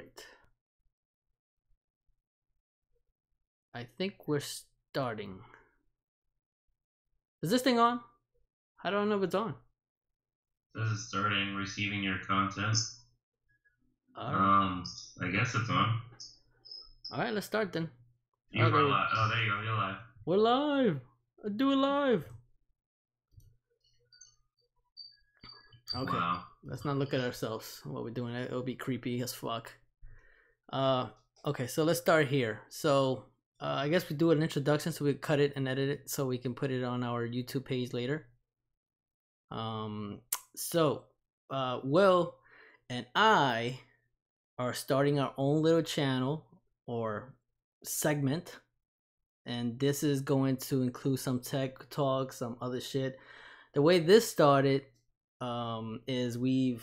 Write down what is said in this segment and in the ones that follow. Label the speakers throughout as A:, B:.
A: right. I think we're starting. Is this thing on? I don't know if it's on.
B: This is starting receiving your content.
A: Alright.
B: I guess it's on.
A: Alright, let's start then.
B: You are live. Oh, there you go. You're live.
A: We're live. Do it live. Okay.
B: Wow.
A: Let's not look at ourselves while we're doing it. It'll be creepy as fuck. Okay, so let's start here. So I guess we do an introduction so we cut it and edit it so we can put it on our YouTube page later. Will and I are starting our own little channel or segment, and this is going to include some tech talk, some other shit. The way this started is Will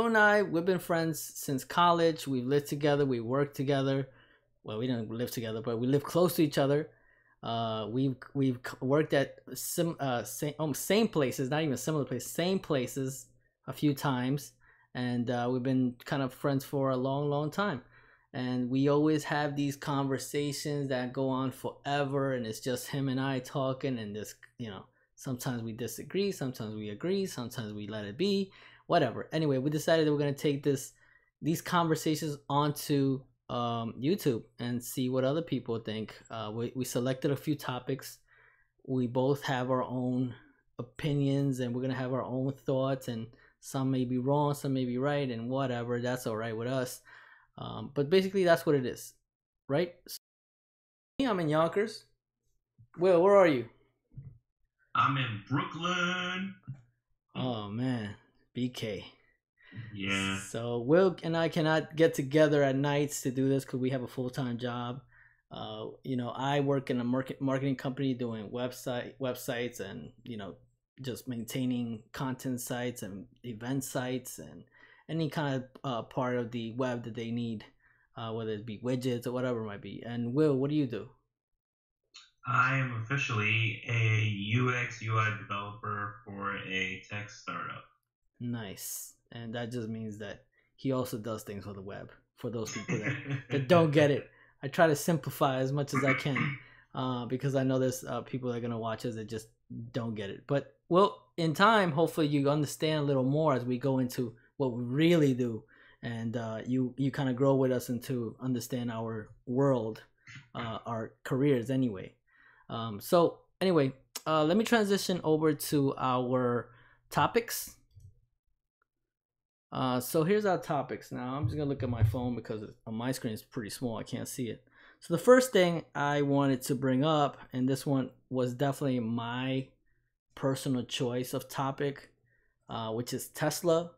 A: and I, we've been friends since college. We've lived together, we worked together. Well, we didn't live together, but we live close to each other. We've worked at same places, not even similar places, same places a few times, and we've been kind of friends for a long time. And we always have these conversations that go on forever, and it's just him and I talking, and this, sometimes we disagree, sometimes we agree, sometimes we let it be, whatever. Anyway, we decided that we're gonna take these conversations onto YouTube and see what other people think. We selected a few topics. We both have our own opinions, and we're gonna have our own thoughts, and some may be wrong, some may be right, and whatever. That's all right with us. But basically, that's what it is, right? So, I'm in Yonkers. Will, where are you?
B: I'm in Brooklyn.
A: Oh man, BK.
B: Yeah.
A: So Will and I cannot get together at nights to do this because we have a full-time job. I work in a marketing company doing websites and just maintaining content sites and event sites and any kind of part of the web that they need, whether it be widgets or whatever it might be. And Will, what do you do?
B: I am officially a UX UI developer for a tech startup.
A: Nice. And that just means that he also does things for the web, for those people that don't get it. I try to simplify as much as I can because I know there's people that are going to watch us that just don't get it. But, well, in time, hopefully you understand a little more as we go into what we really do. And you kind of grow with us into understand our world, our careers anyway. So, anyway, let me transition over to our topics. So here's our topics. Now I'm just gonna look at my phone because on my screen it's pretty small, I can't see it. So the first thing I wanted to bring up, and this one was definitely my personal choice of topic, which is Tesla.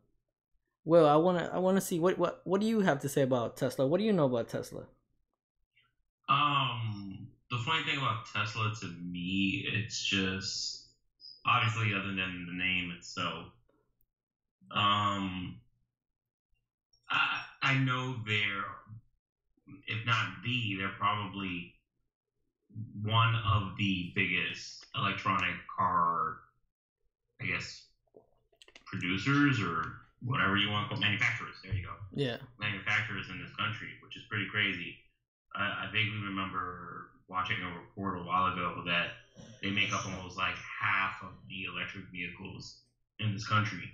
A: Well, I wanna see what do you have to say about Tesla? What do you know about Tesla?
B: The funny thing about Tesla to me, it's just obviously other than the name itself. I know they're, if not they're probably one of the biggest electronic car, I guess, producers or whatever you want to call manufacturers. There you go.
A: Yeah.
B: Manufacturers in this country, which is pretty crazy. I vaguely remember watching a report a while ago that they make up almost like half of the electric vehicles in this country.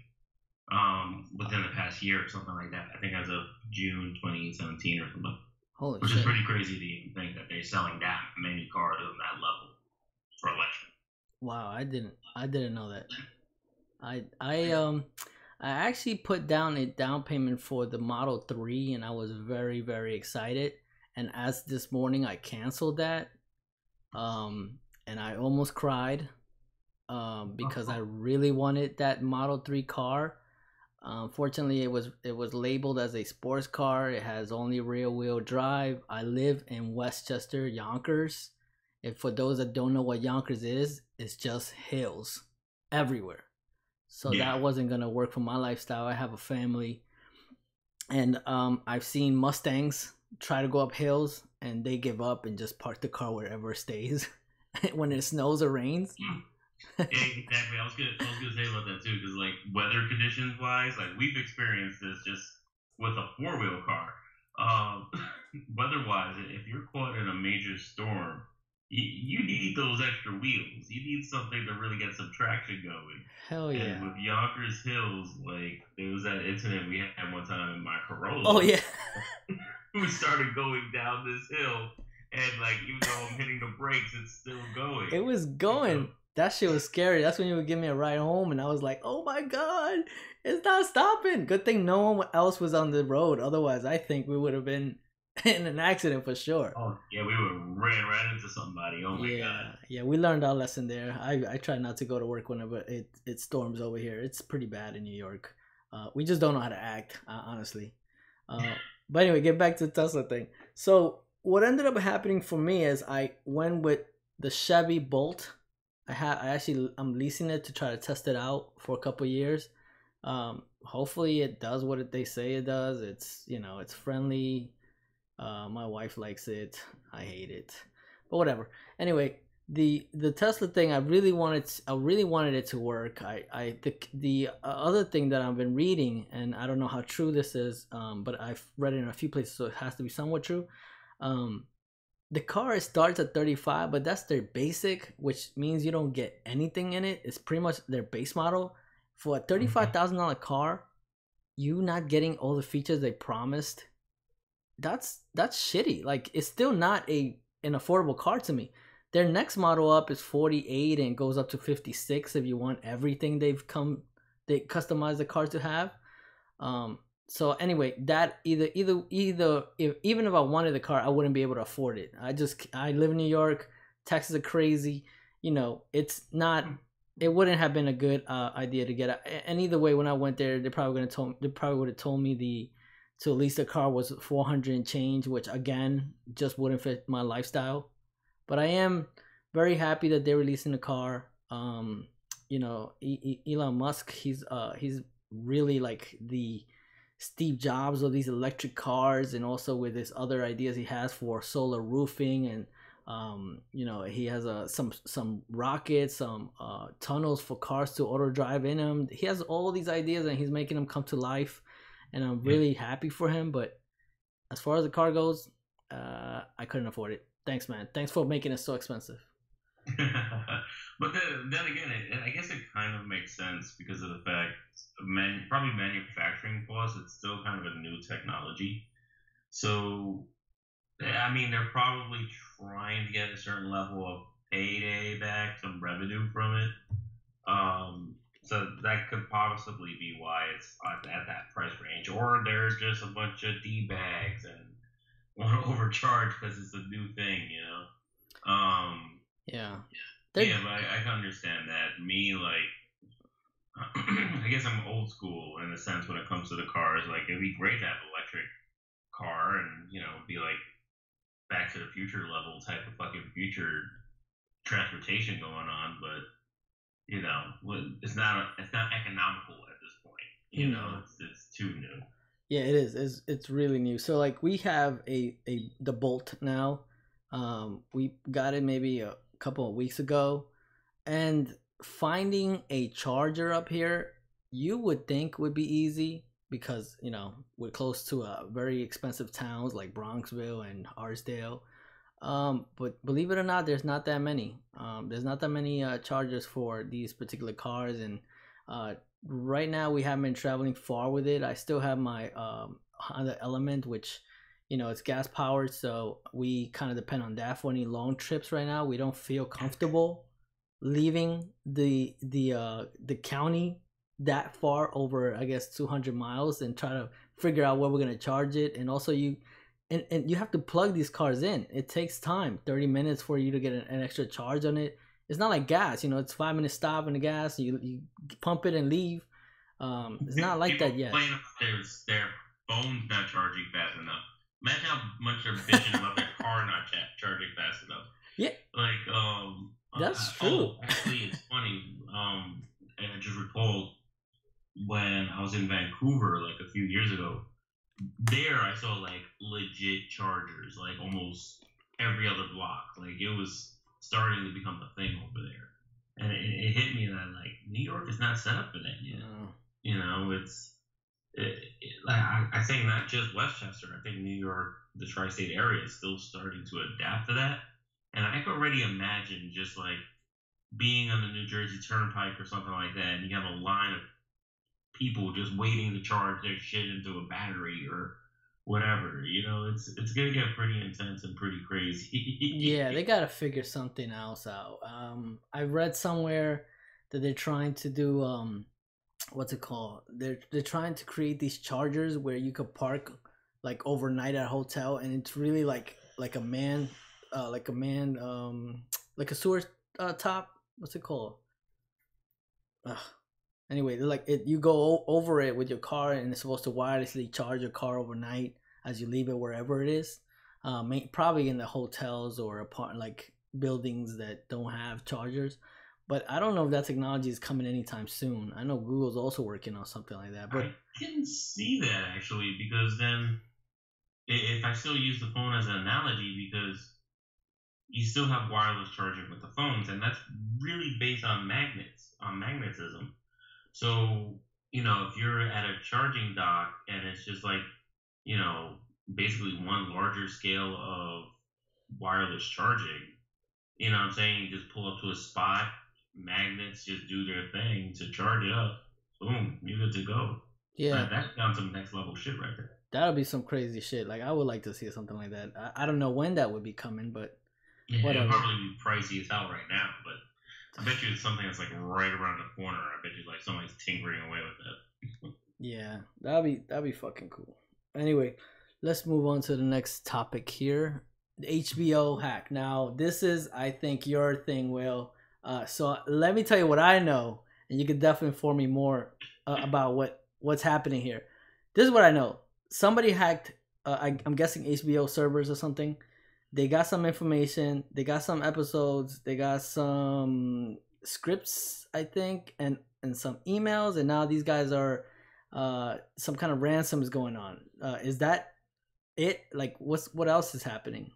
B: Within the past year or something like that. I think as of June 2017 or something.
A: Holy
B: Which
A: shit.
B: is pretty crazy to even think that they're selling that many cars on that level for electric.
A: Wow, I didn't know that. I actually put down a down payment for the Model 3 and I was very, very excited. And as this morning I canceled that. And I almost cried because I really wanted that Model 3 car. Fortunately, it was labeled as a sports car. It has only rear-wheel drive. I live in Westchester, Yonkers. And for those that don't know what Yonkers is, it's just hills everywhere. So that wasn't gonna work for my lifestyle. I have a family, and I've seen Mustangs try to go up hills, and they give up and just park the car wherever it stays when it snows or rains.
B: Yeah, exactly. I was gonna say about that too, because like weather conditions wise, like we've experienced this just with a four-wheel car. Um, weather-wise, if you're caught in a major storm, you need those extra wheels. You need something to really get some traction going.
A: Hell
B: And
A: yeah.
B: with Yonkers Hills, like there was that incident we had one time in my
A: Oh
B: Corolla.
A: yeah.
B: We started going down this hill, and like even though I'm hitting the brakes, it's still going.
A: It was
B: You know,
A: going. That shit was scary. That's when you would give me a ride home, and I was like, "Oh my god, it's not stopping." Good thing no one else was on the road. Otherwise, I think we would have been in an accident for sure.
B: oh yeah, we would ran right into somebody. Oh my god.
A: Yeah, yeah, we learned our lesson there. I try not to go to work whenever it storms over here. It's pretty bad in New York. We just don't know how to act, honestly. Uh, but anyway, get back to the Tesla thing. So what ended up happening for me is I went with the Chevy Bolt. I'm leasing it to try to test it out for a couple years. Hopefully it does what they say it does. It's friendly. My wife likes it. I hate it, but whatever. Anyway, the Tesla thing, I really wanted it to work. The other thing that I've been reading, and I don't know how true this is, but I've read it in a few places, so it has to be somewhat true. Um, the car starts at 35, but that's their basic, which means you don't get anything in it. It's pretty much their base model. For a $35,000 car, you not getting all the features they promised, that's shitty. Like it's still not an affordable car to me. Their next model up is 48 and goes up to 56 if you want everything they customize the car to have. Um so anyway, that either if even if I wanted the car, I wouldn't be able to afford it. I live in New York, taxes are crazy. It's not it wouldn't have been a good idea to get and either way when I went there they probably would have told me the to lease the car was 400 and change, which again just wouldn't fit my lifestyle. But I am very happy that they're releasing the car. Elon Musk, he's really like the Steve Jobs of these electric cars, and also with his other ideas he has for solar roofing, and he has some rockets, some tunnels for cars to auto drive in them. He has all these ideas and he's making them come to life, and I'm
B: Yeah.
A: really happy for him. But as far as the car goes, I couldn't afford it. Thanks, man. Thanks for making it so expensive.
B: But then again, I guess it kind of makes sense because of the fact, probably manufacturing costs. It's still kind of a new technology, so I mean they're probably trying to get a certain level of payday back, some revenue from it. So that could possibly be why it's at that price range, or they're just a bunch of d bags and want to overcharge because it's a new thing, you know.
A: Yeah.
B: Yeah, but I can understand that. Me, like, I guess I'm old school in the sense when it comes to the cars. Like, it'd be great to have an electric car and, be like Back to the Future level type of fucking future transportation going on. But, it's not economical at this point.
A: No.
B: It's too new.
A: Yeah, it is. It's really new. So like we have the Bolt now. We got it maybe a couple of weeks ago, and finding a charger up here, you would think would be easy because we're close to very expensive towns like Bronxville and Arsdale. But believe it or not, there's not that many. There's not that many chargers for these particular cars, and uh, right now we haven't been traveling far with it. I still have my Honda Element, which it's gas powered, so we kind of depend on that for any long trips. Right now, we don't feel comfortable leaving the county that far over, I guess, 200 miles and try to figure out where we're gonna charge it. And also and you have to plug these cars in. It takes time, 30 minutes for you to get an extra charge on it. It's not like gas, it's 5 minutes stop in the gas, you pump it and leave. It's not like
B: People
A: that yet.
B: complain about their phones not charging fast enough. Imagine how much they're bitching about their car not charging fast enough.
A: Yeah,
B: Like,
A: that's true.
B: actually, it's funny. I just recalled when I was in Vancouver like a few years ago. There, I saw like legit chargers, like almost every other block. Like it was starting to become a thing over there, and it hit me that like New York is not set up for that yet.
A: No.
B: You know, it's I think not just Westchester. I think New York, the tri-state area, is still starting to adapt to that. And I can already imagine just like being on the New Jersey Turnpike or something like that, and you have a line of people just waiting to charge their shit into a battery or whatever. It's gonna get pretty intense and pretty
A: Yeah, they
B: crazy.
A: gotta figure something else out. I read somewhere that they're trying to do what's it called? They're trying to create these chargers where you could park like overnight at a hotel, and it's really like a man, like a man, like a sewer top. What's it called? Ugh. Anyway, they're like you go over it with your car, and it's supposed to wirelessly charge your car overnight as you leave it wherever it is. Probably in the hotels or apart like buildings that don't have chargers. But I don't know if that technology is coming anytime soon. I know Google's also working on something like that.
B: I
A: But
B: can see that actually because then if I still use the phone as an analogy, because you still have wireless charging with the phones, and that's really based on magnetism. So, if you're at a charging dock and it's just like, you know, basically one larger scale of wireless charging, what I'm saying? You just pull up to a spot, magnets just do their thing to charge it up. Boom, you're good to go.
A: yeah,
B: That's down some next level shit right there.
A: that'll be some crazy shit. Like I would like to see something like that. I don't know when that would be coming, but
B: Yeah, it'll
A: whatever.
B: probably be pricey as hell right now, but I bet you it's something that's like right around the corner. I bet you like somebody's tinkering away with that.
A: Yeah, that'd be fucking cool. Anyway, let's move on to the next topic here. The HBO hack. Now, this is I think your thing, Will. So let me tell you what I know, and you can definitely inform me more about what's happening here. This is what I know. Somebody hacked. I'm guessing HBO servers or something. They got some information. They got some episodes. They got some scripts, I think, and some emails. And now these guys are some kind of ransom is going on. Is that it? Like, what else is happening?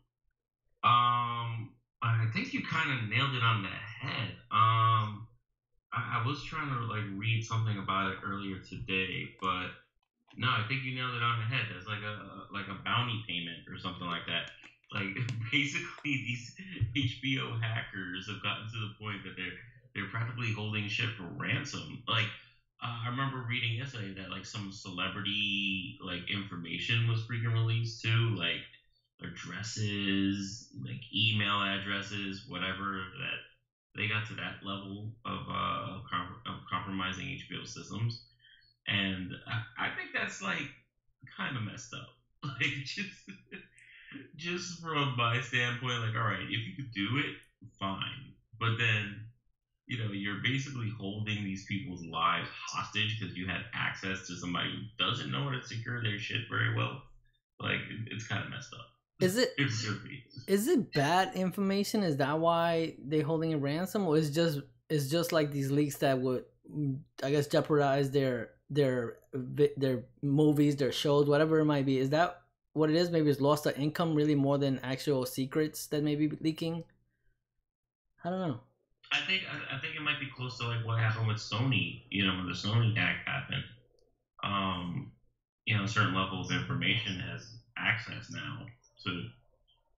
B: I think you kind of nailed it on the head. I was trying to like read something about it earlier today, but no, I think you nailed it on the head. There's like a bounty payment or something like that. Like basically, these HBO hackers have gotten to the point that they're practically holding shit for ransom. Like I remember reading yesterday that like some celebrity like information was freaking released too, like addresses, like email addresses, whatever. That they got to that level of compromising HBO systems, and I think that's like kind of messed up. Like just from my standpoint, like all right, if you could do it, fine, but then you're basically holding these people's lives hostage because you had access to somebody who doesn't know how to secure their shit very well. Like it's kind of messed up.
A: Is it
B: It should be.
A: is it bad information? Is that why they holding a ransom, or is just like these leaks that would, I guess, jeopardize their movies, their shows, whatever it might be? Is that what it is? Maybe it's lost of income really more than actual secrets that may be leaking. I don't know.
B: I think it might be close to like what happened with Sony. When the Sony hack happened, um, a certain level of information has access now to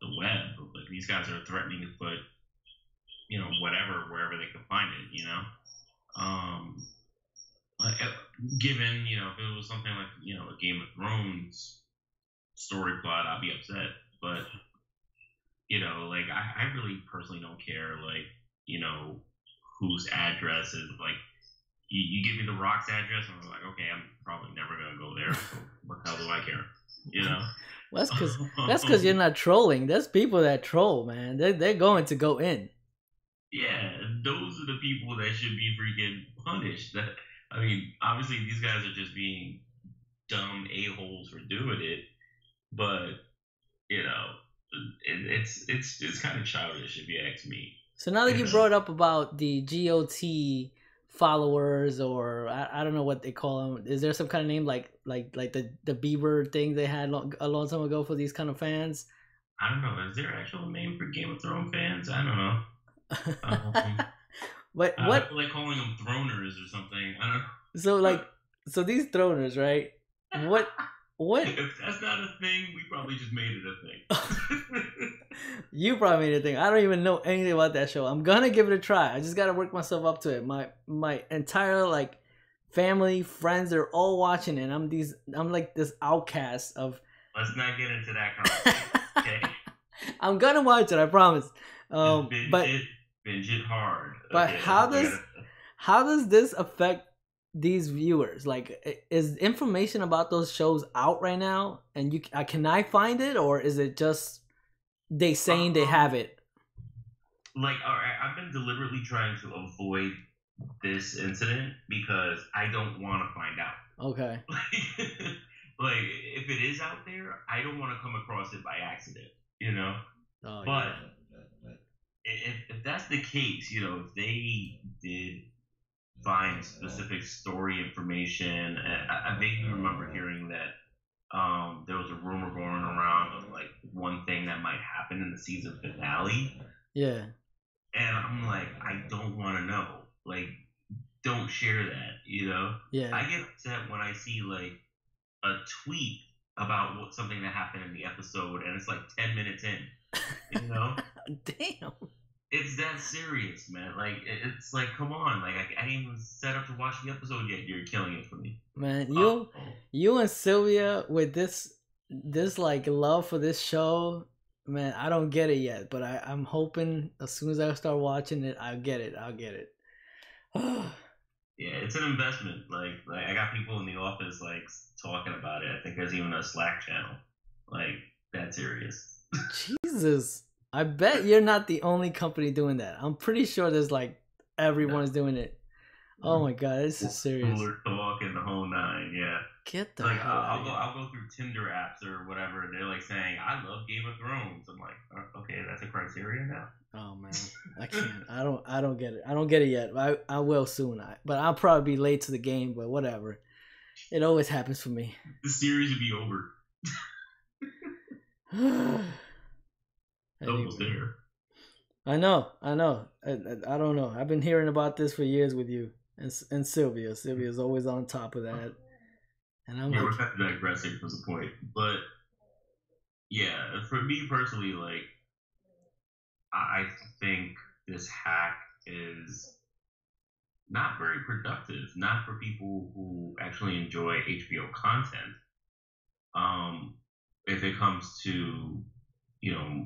B: the web. Like these guys are threatening to put whatever wherever they can find it. Um, given if it was something like a Game of Thrones story plot, I'd be upset. But like I really personally don't care. Like whose address is like you give me the Rock's address, and I'm like, okay, I'm probably never gonna go there. So what the hell do I care? You know?
A: Well, that's because you're not trolling. There's people that troll, man. They're going to go in.
B: Yeah, those are the people that should be freaking punished. That I mean, obviously these guys are just being dumb a holes for doing it, but you know, it's kind of childish if you ask me.
A: So now that
B: You
A: you
B: know,
A: brought up about the GOT followers, or I don't know what they call them, is there some kind of name like the Bieber thing they had a long time ago for these kind of fans?
B: I don't know. Is there an actual name for Game of Thrones fans? I don't know. Um,
A: But
B: I
A: what?
B: feel like calling them throners or something. I don't
A: So
B: know.
A: like, so these throners, right? What? What?
B: If that's not a thing, we probably just made it a thing.
A: You probably made a thing. I don't even know anything about that show. I'm gonna give it a try. I just gotta work myself up to it. My entire like family, friends, they're all watching it. I'm like this outcast of.
B: Let's not get into that conversation. Okay.
A: I'm gonna watch it. I promise.
B: Binge it hard.
A: But
B: okay,
A: how does this affect these viewers? Like, is information about those shows out right now, and can I find it, or is it just they saying they have it?
B: Like, all right, I've been deliberately trying to avoid this incident because I don't want to find out.
A: Okay.
B: Like, if it is out there, I don't want to come across it by accident, you know?
A: Oh,
B: but
A: yeah.
B: if that's the case, you know, if they did find specific story information, I vaguely remember hearing that there was a rumor going around of like one thing that might happen in the season finale.
A: Yeah.
B: And I'm like, I don't want to know. Like, don't share that, you know?
A: Yeah.
B: I get upset when I see like a tweet about something that happened in the episode and it's like 10 minutes in, you know?
A: Damn.
B: It's that serious, man. Like, it's like, come on. Like, I didn't even set up to watch the episode yet. You're killing it for me.
A: Man, you and Sylvia with this like love for this show, man, I don't get it yet. But I'm hoping as soon as I start watching it, I'll get it.
B: Yeah, it's an investment. Like I got people in the office like talking about it. I think there's even a Slack channel. Like, that serious.
A: Jesus. I bet you're not the only company doing that. I'm pretty sure there's like everyone's doing it. Oh my god, this is serious.
B: Cooler talk and the whole nine, yeah.
A: Get the
B: like
A: hell out
B: I'll go through Tinder apps or whatever, and they're like saying, "I love Game of Thrones." I'm like, okay, that's a criteria now.
A: Oh man, I can't. I don't get it. I don't get it yet. I will soon. But I'll probably be late to the game. But whatever. It always happens for me.
B: The series would be over. Almost there.
A: I know. I don't know. I've been hearing about this for years with you and Sylvia. Sylvia's always on top of that. And I'm
B: we're kind of digressing from the point, but yeah, for me personally, like I think this hack is not very productive. Not for people who actually enjoy HBO content. If it comes to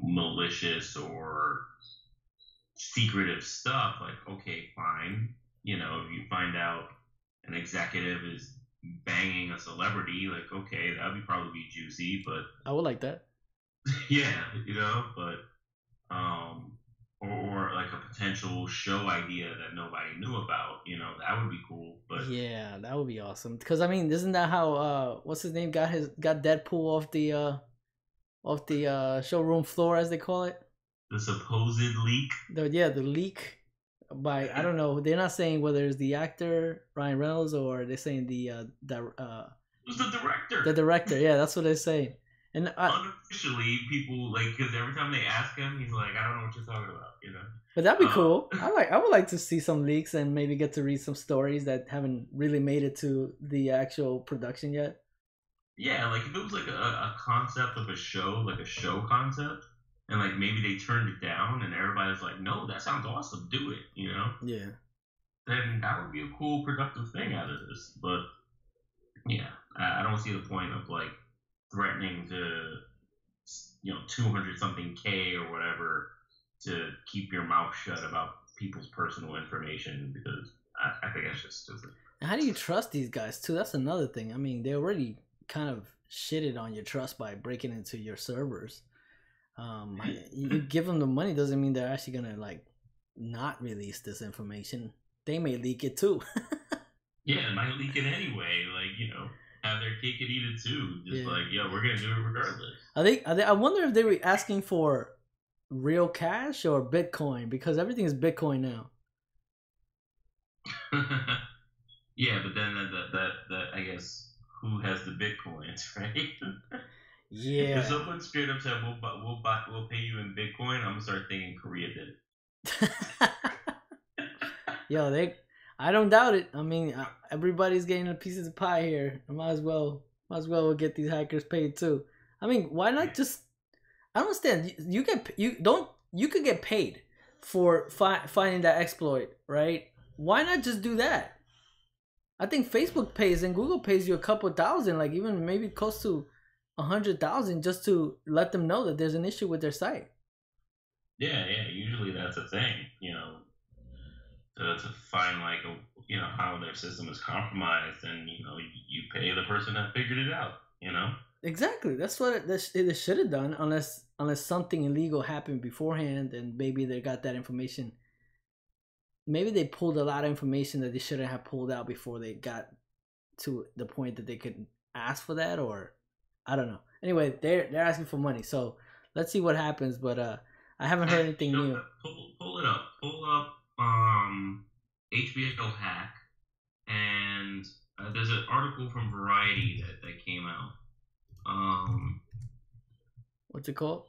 B: malicious or secretive stuff, like, okay, fine. If you find out an executive is banging a celebrity, like, okay, that would probably be juicy, but
A: I would like that.
B: Yeah, but or like a potential show idea that nobody knew about, that would be cool. But
A: yeah, that would be awesome. Because I mean, isn't that how what's his name got Deadpool off the showroom floor, as they call it?
B: The supposed leak.
A: The leak by, I don't know. They're not saying whether it's the actor Ryan Reynolds or they're saying
B: it was the director.
A: The director, yeah, that's what they're saying. And
B: unofficially, people because every time they ask him, he's like, I don't know what you're talking about,
A: But that'd be cool. I would like to see some leaks and maybe get to read some stories that haven't really made it to the actual production yet.
B: Yeah, like if it was like a concept of a show, like a show concept, and like maybe they turned it down and everybody's like, no, that sounds awesome, do it,
A: Yeah.
B: Then that would be a cool, productive thing out of this. But yeah, I don't see the point of like threatening to 200 something K or whatever to keep your mouth shut about people's personal information, because I think that's just stupid.
A: And how do you trust these guys too? That's another thing. I mean, they already kind of shitted on your trust by breaking into your servers. You give them the money doesn't mean they're actually gonna like not release this information. They may leak it too.
B: Yeah, it might leak it anyway. Like, have their cake and eat it too. Just like, yeah, we're gonna do it regardless.
A: I wonder if they were asking for real cash or Bitcoin, because everything is Bitcoin now.
B: Yeah, but then that I guess who has the Bitcoins, right?
A: Yeah.
B: If someone straight up said we'll pay you in Bitcoin, I'm gonna start thinking Korea did it.
A: Yo, I don't doubt it. I mean, everybody's getting a piece of the pie here. I might as well Might as well get these hackers paid too. I mean, why not just? I don't understand. You could get paid for finding that exploit, right? Why not just do that? I think Facebook pays and Google pays you a couple thousand, like even maybe close to 100,000, just to let them know that there's an issue with their site.
B: Yeah. Usually that's a thing, to find like how their system is compromised, and you pay the person that figured it out.
A: Exactly. That's what it should have done, unless something illegal happened beforehand, and maybe they got that information. Maybe they pulled a lot of information that they shouldn't have pulled out before they got to the point that they could ask for that, or I don't know. Anyway, they're asking for money, so let's see what happens. But I haven't heard anything new.
B: Pull it up. Pull up HBO hack, and there's an article from Variety that came out.
A: What's it called?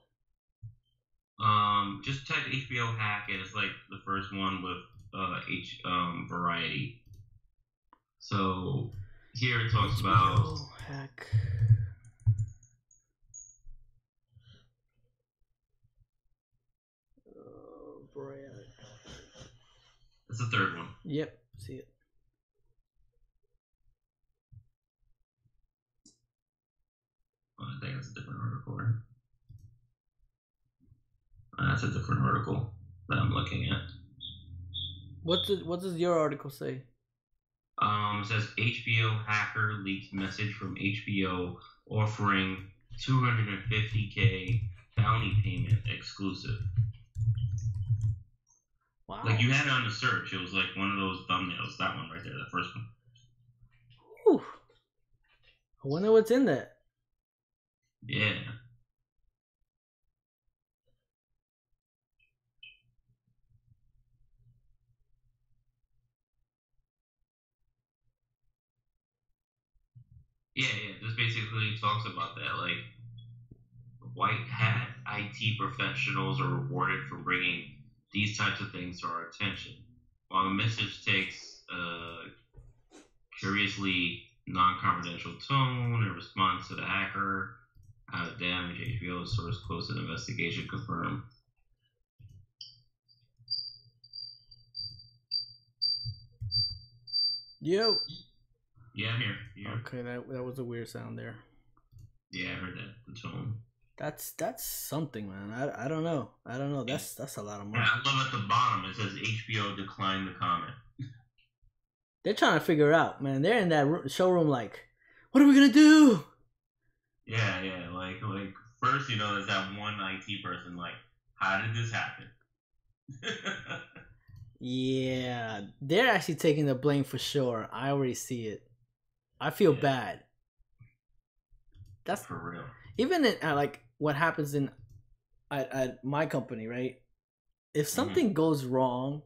B: Just type HBO hack, and it's like the first one with Variety. So here it talks about
A: hack. Variety.
B: That's the third one.
A: Yep, see it.
B: I think that's a different article. Right? That's a different article that I'm looking at.
A: What does your article say?
B: It says HBO hacker leaks message from HBO offering $250K bounty payment exclusive.
A: Wow.
B: Like you had it on the search. It was like one of those thumbnails. That one right there, the first one.
A: Whew. I wonder what's in that.
B: Yeah. Yeah. This basically talks about that. Like, white hat IT professionals are rewarded for bringing these types of things to our attention. While the message takes a curiously non-confidential tone in response to the hacker, how to damage HBO, source close to the investigation confirmed.
A: Yo.
B: Yeah, I'm here.
A: Okay, that was a weird sound there.
B: Yeah, I heard that. The tone.
A: That's something, man. I don't know. That's a lot of money.
B: Yeah, I love at the bottom. It says HBO declined the comment.
A: They're trying to figure it out, man. They're in that showroom like, what are we gonna do?
B: Yeah. Like first, there's that one IT person. Like, how did this happen?
A: Yeah, they're actually taking the blame for sure. I already see it. I feel bad. That's
B: for real.
A: Even in like what happens at my company, right? If something goes wrong,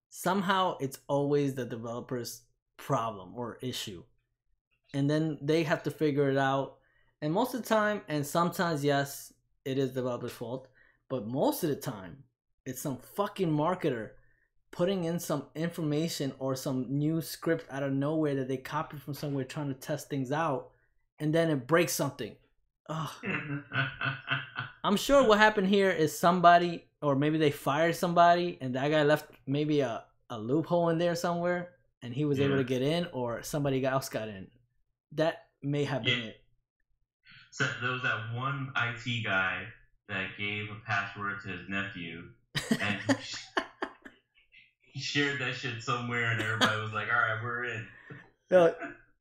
A: somehow it's always the developer's problem or issue, and then they have to figure it out. And most of the time, and sometimes, yes, it is the developer's fault, but most of the time, it's some fucking marketer putting in some information or some new script out of nowhere that they copied from somewhere, trying to test things out, and then it breaks something. Ugh. I'm sure what happened here is somebody, or maybe they fired somebody, and that guy left maybe a loophole in there somewhere, and he was able to get in, or somebody else got in. That may have been it.
B: So there was that one IT guy that gave a password to his nephew, and he shared that shit somewhere, and everybody was like, "All right, we're in."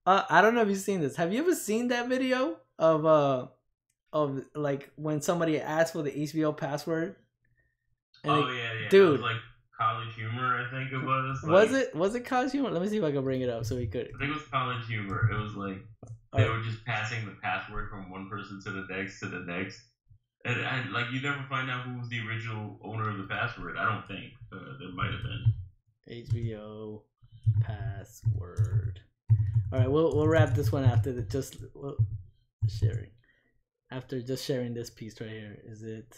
A: I don't know if you've seen this. Have you ever seen that video of like when somebody asked for the HBO password?
B: And yeah.
A: Dude,
B: it was like College Humor, I think it was.
A: Was it College Humor? Let me see if I can bring it up so we could.
B: I think it was College Humor. It was like they were just passing the password from one person to the next and like you never find out who was the original owner of the password. I don't think there might have been.
A: HBO password. All right, we'll wrap this one after sharing. After just sharing this piece right here, is it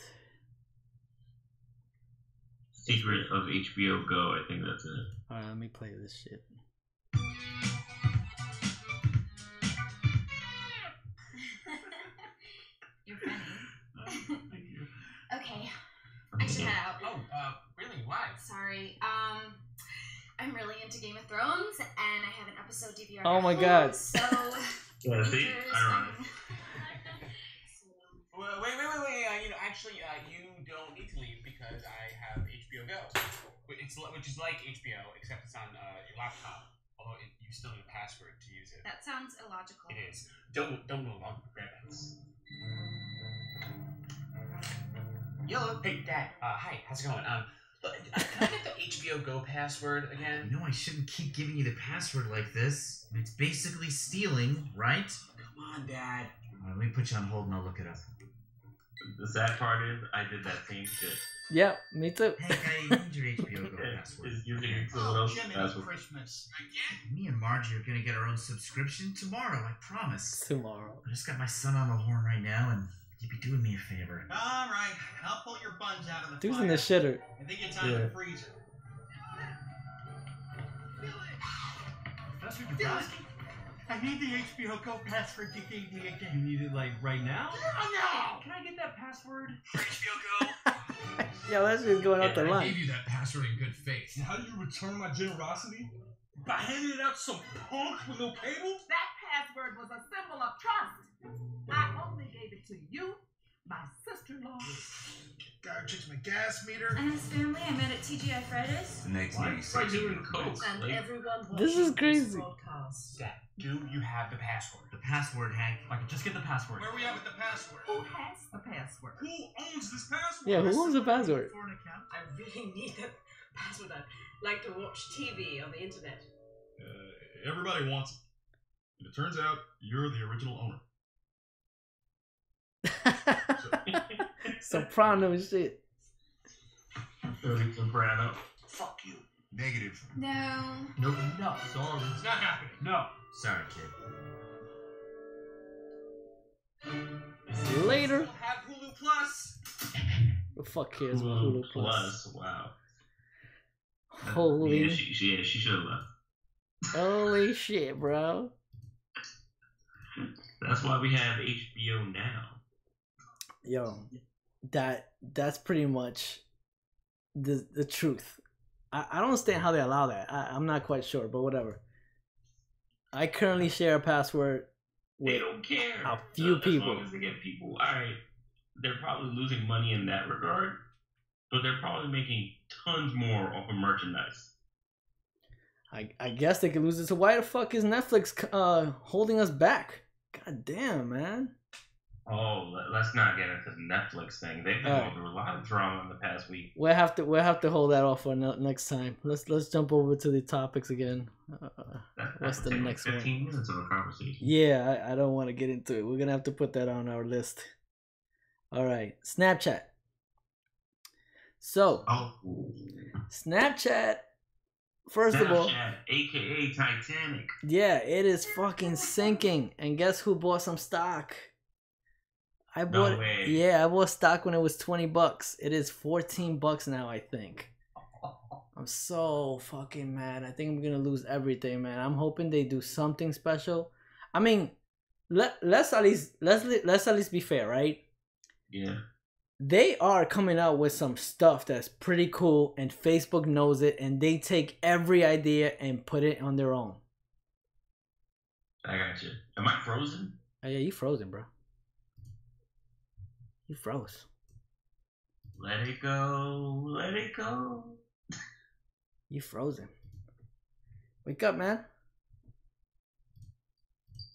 B: Secret of HBO Go? I think that's it.
A: All right, let me play this shit.
C: You're funny.
B: Thank you.
C: Okay. I should head out.
D: Oh, really? Why?
C: Sorry. I'm really into Game of Thrones, and I have an episode DVR.
A: Oh my
C: at
A: God.
C: home, so.
B: Yeah, see? Ironic.
D: Well, wait. Actually, you don't need to leave because I have HBO Go, which is like HBO, except it's on your laptop. Although you still need a password to use it.
C: That sounds illogical.
D: It is. Don't know long. Grab it. Yo, hey, Dad. Hi. How's it going? Can I get the HBO Go password again?
E: You know I shouldn't keep giving you the password like this. It's basically stealing, right?
D: Come on, Dad.
E: All right, let me put you on hold and I'll look it up.
B: The sad part is, I did that same shit.
A: Yeah, me too.
E: Hey, I need your HBO Go password.
B: Is using someone else's password.
D: Christmas.
E: Me and Margie are gonna get our own subscription tomorrow, I promise.
A: Tomorrow.
E: I just got my son on the horn right now, and you'd be doing me a favor.
D: All right, I'll pull your buns out of the
A: Dude's in the shitter.
D: I think it's out of the freezer. Professor Dabrowski, I need the HBO Go password to KD again. You need it like right now? No! Can I get that password? HBO Go.
A: Yo, that's just going out the
F: I
A: line.
F: gave you that password in good faith.
G: And how do you return my generosity? By handing it out to some punk with no cable?
H: That password was a symbol of trust. I only gave it to you, my sister-in-law.
F: Guy who checks my gas meter.
C: And his family I met at TGI Fridays.
E: The next
B: Why are you doing coke?
H: And everyone
A: This is crazy.
D: Dad, do you have the password?
E: The password, Hank.
D: Like, just get the password.
F: Where are we at with the password?
H: Who has the password?
G: Who owns this password?
A: Yeah, who owns the password?
H: For an account? I really need a password. I'd like to watch TV on the internet.
G: Everybody wants it. And it turns out you're the original owner.
A: Soprano shit.
B: Soprano.
D: Fuck you.
F: Negative.
C: No.
D: No, sorry. It's not happening. No.
E: Sorry, kid.
A: See you later.
D: We'll have Hulu Plus.
A: The fuck cares about Hulu Plus?
B: Wow.
A: Holy,
B: Yeah, she should have left.
A: holy shit, bro.
B: That's why we have HBO now.
A: Yo, that's pretty much the truth. I don't understand how they allow that. I'm not quite sure, but whatever. I currently share a password
B: They
A: with
B: don't care.
A: a few people.
B: As long as they get people, alright, they're probably losing money in that regard, but they're probably making tons more off of merchandise.
A: I guess they could lose it. So why the fuck is Netflix holding us back? God damn, man.
B: Oh, let's not get into the Netflix thing. They've been going through a lot of drama in the past week.
A: We'll have to hold that off for next time. Let's jump over to the topics again. What's the next
B: 15 minutes of a conversation.
A: Yeah, I don't want to get into it. We're gonna have to put that on our list. All right, Snapchat. So, Snapchat. First of all,
B: aka Titanic.
A: yeah, it is fucking sinking. And guess who bought some stock? I bought.
B: No way.
A: Yeah, I bought stock when it was $20. It is $14 now, I think. I'm so fucking mad. I think I'm gonna lose everything, man. I'm hoping they do something special. I mean, let's at least be fair, right?
B: Yeah.
A: They are coming out with some stuff that's pretty cool, and Facebook knows it, and they take every idea and put it on their own.
B: I got you. Am I frozen?
A: Oh, yeah, you frozen, bro. You froze.
B: Let it go. Let it go.
A: You frozen. Wake up, man.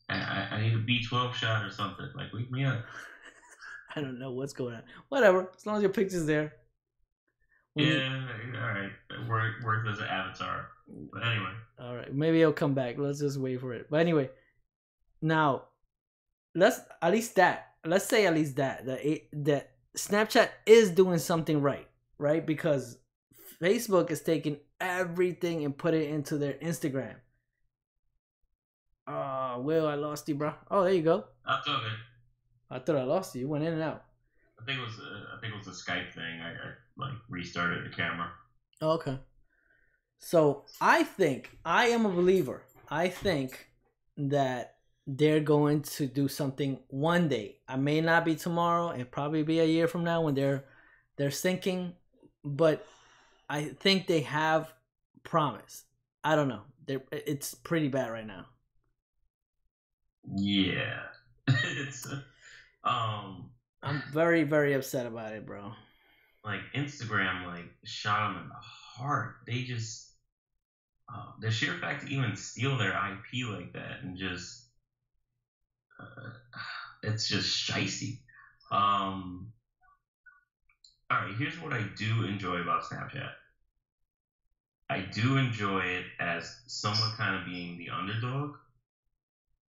B: I need a B12 shot or something. Like, wake me up.
A: I don't know what's going on. Whatever. As long as your picture's there.
B: Yeah, alright. Work as an avatar. But anyway.
A: Alright, maybe it'll come back. Let's just wait for it. But anyway, now, let's say at least that Snapchat is doing something right? Because Facebook is taking everything and put it into their Instagram. Oh, Will, I lost you, bro. Oh, there you go.
B: I'm talking.
A: I thought I lost you. You went in and out.
B: I think it was a Skype thing. I like restarted the camera.
A: Oh, okay. So I am a believer. I think that they're going to do something one day. I may not be tomorrow, it probably be a year from now when they're sinking, but I think they have promise. I don't know. It's pretty bad right now.
B: Yeah. It's
A: I'm very, very upset about it, bro.
B: like Instagram like shot them in the heart. They just the sheer fact to even steal their IP like that and just it's just shicey. All right, here's what I do enjoy about Snapchat. I do enjoy it as someone kind of being the underdog.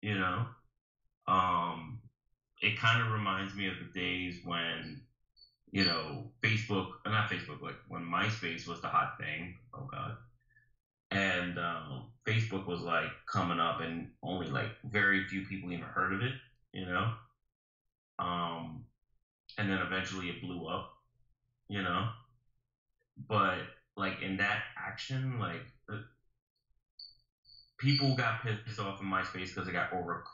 B: You know, it kind of reminds me of the days when, you know, not Facebook, like when MySpace was the hot thing. Oh God. And Facebook was like coming up, and only like very few people even heard of it. You know, and then eventually it blew up. You know, but like in that action, like people got pissed off in MySpace because it got over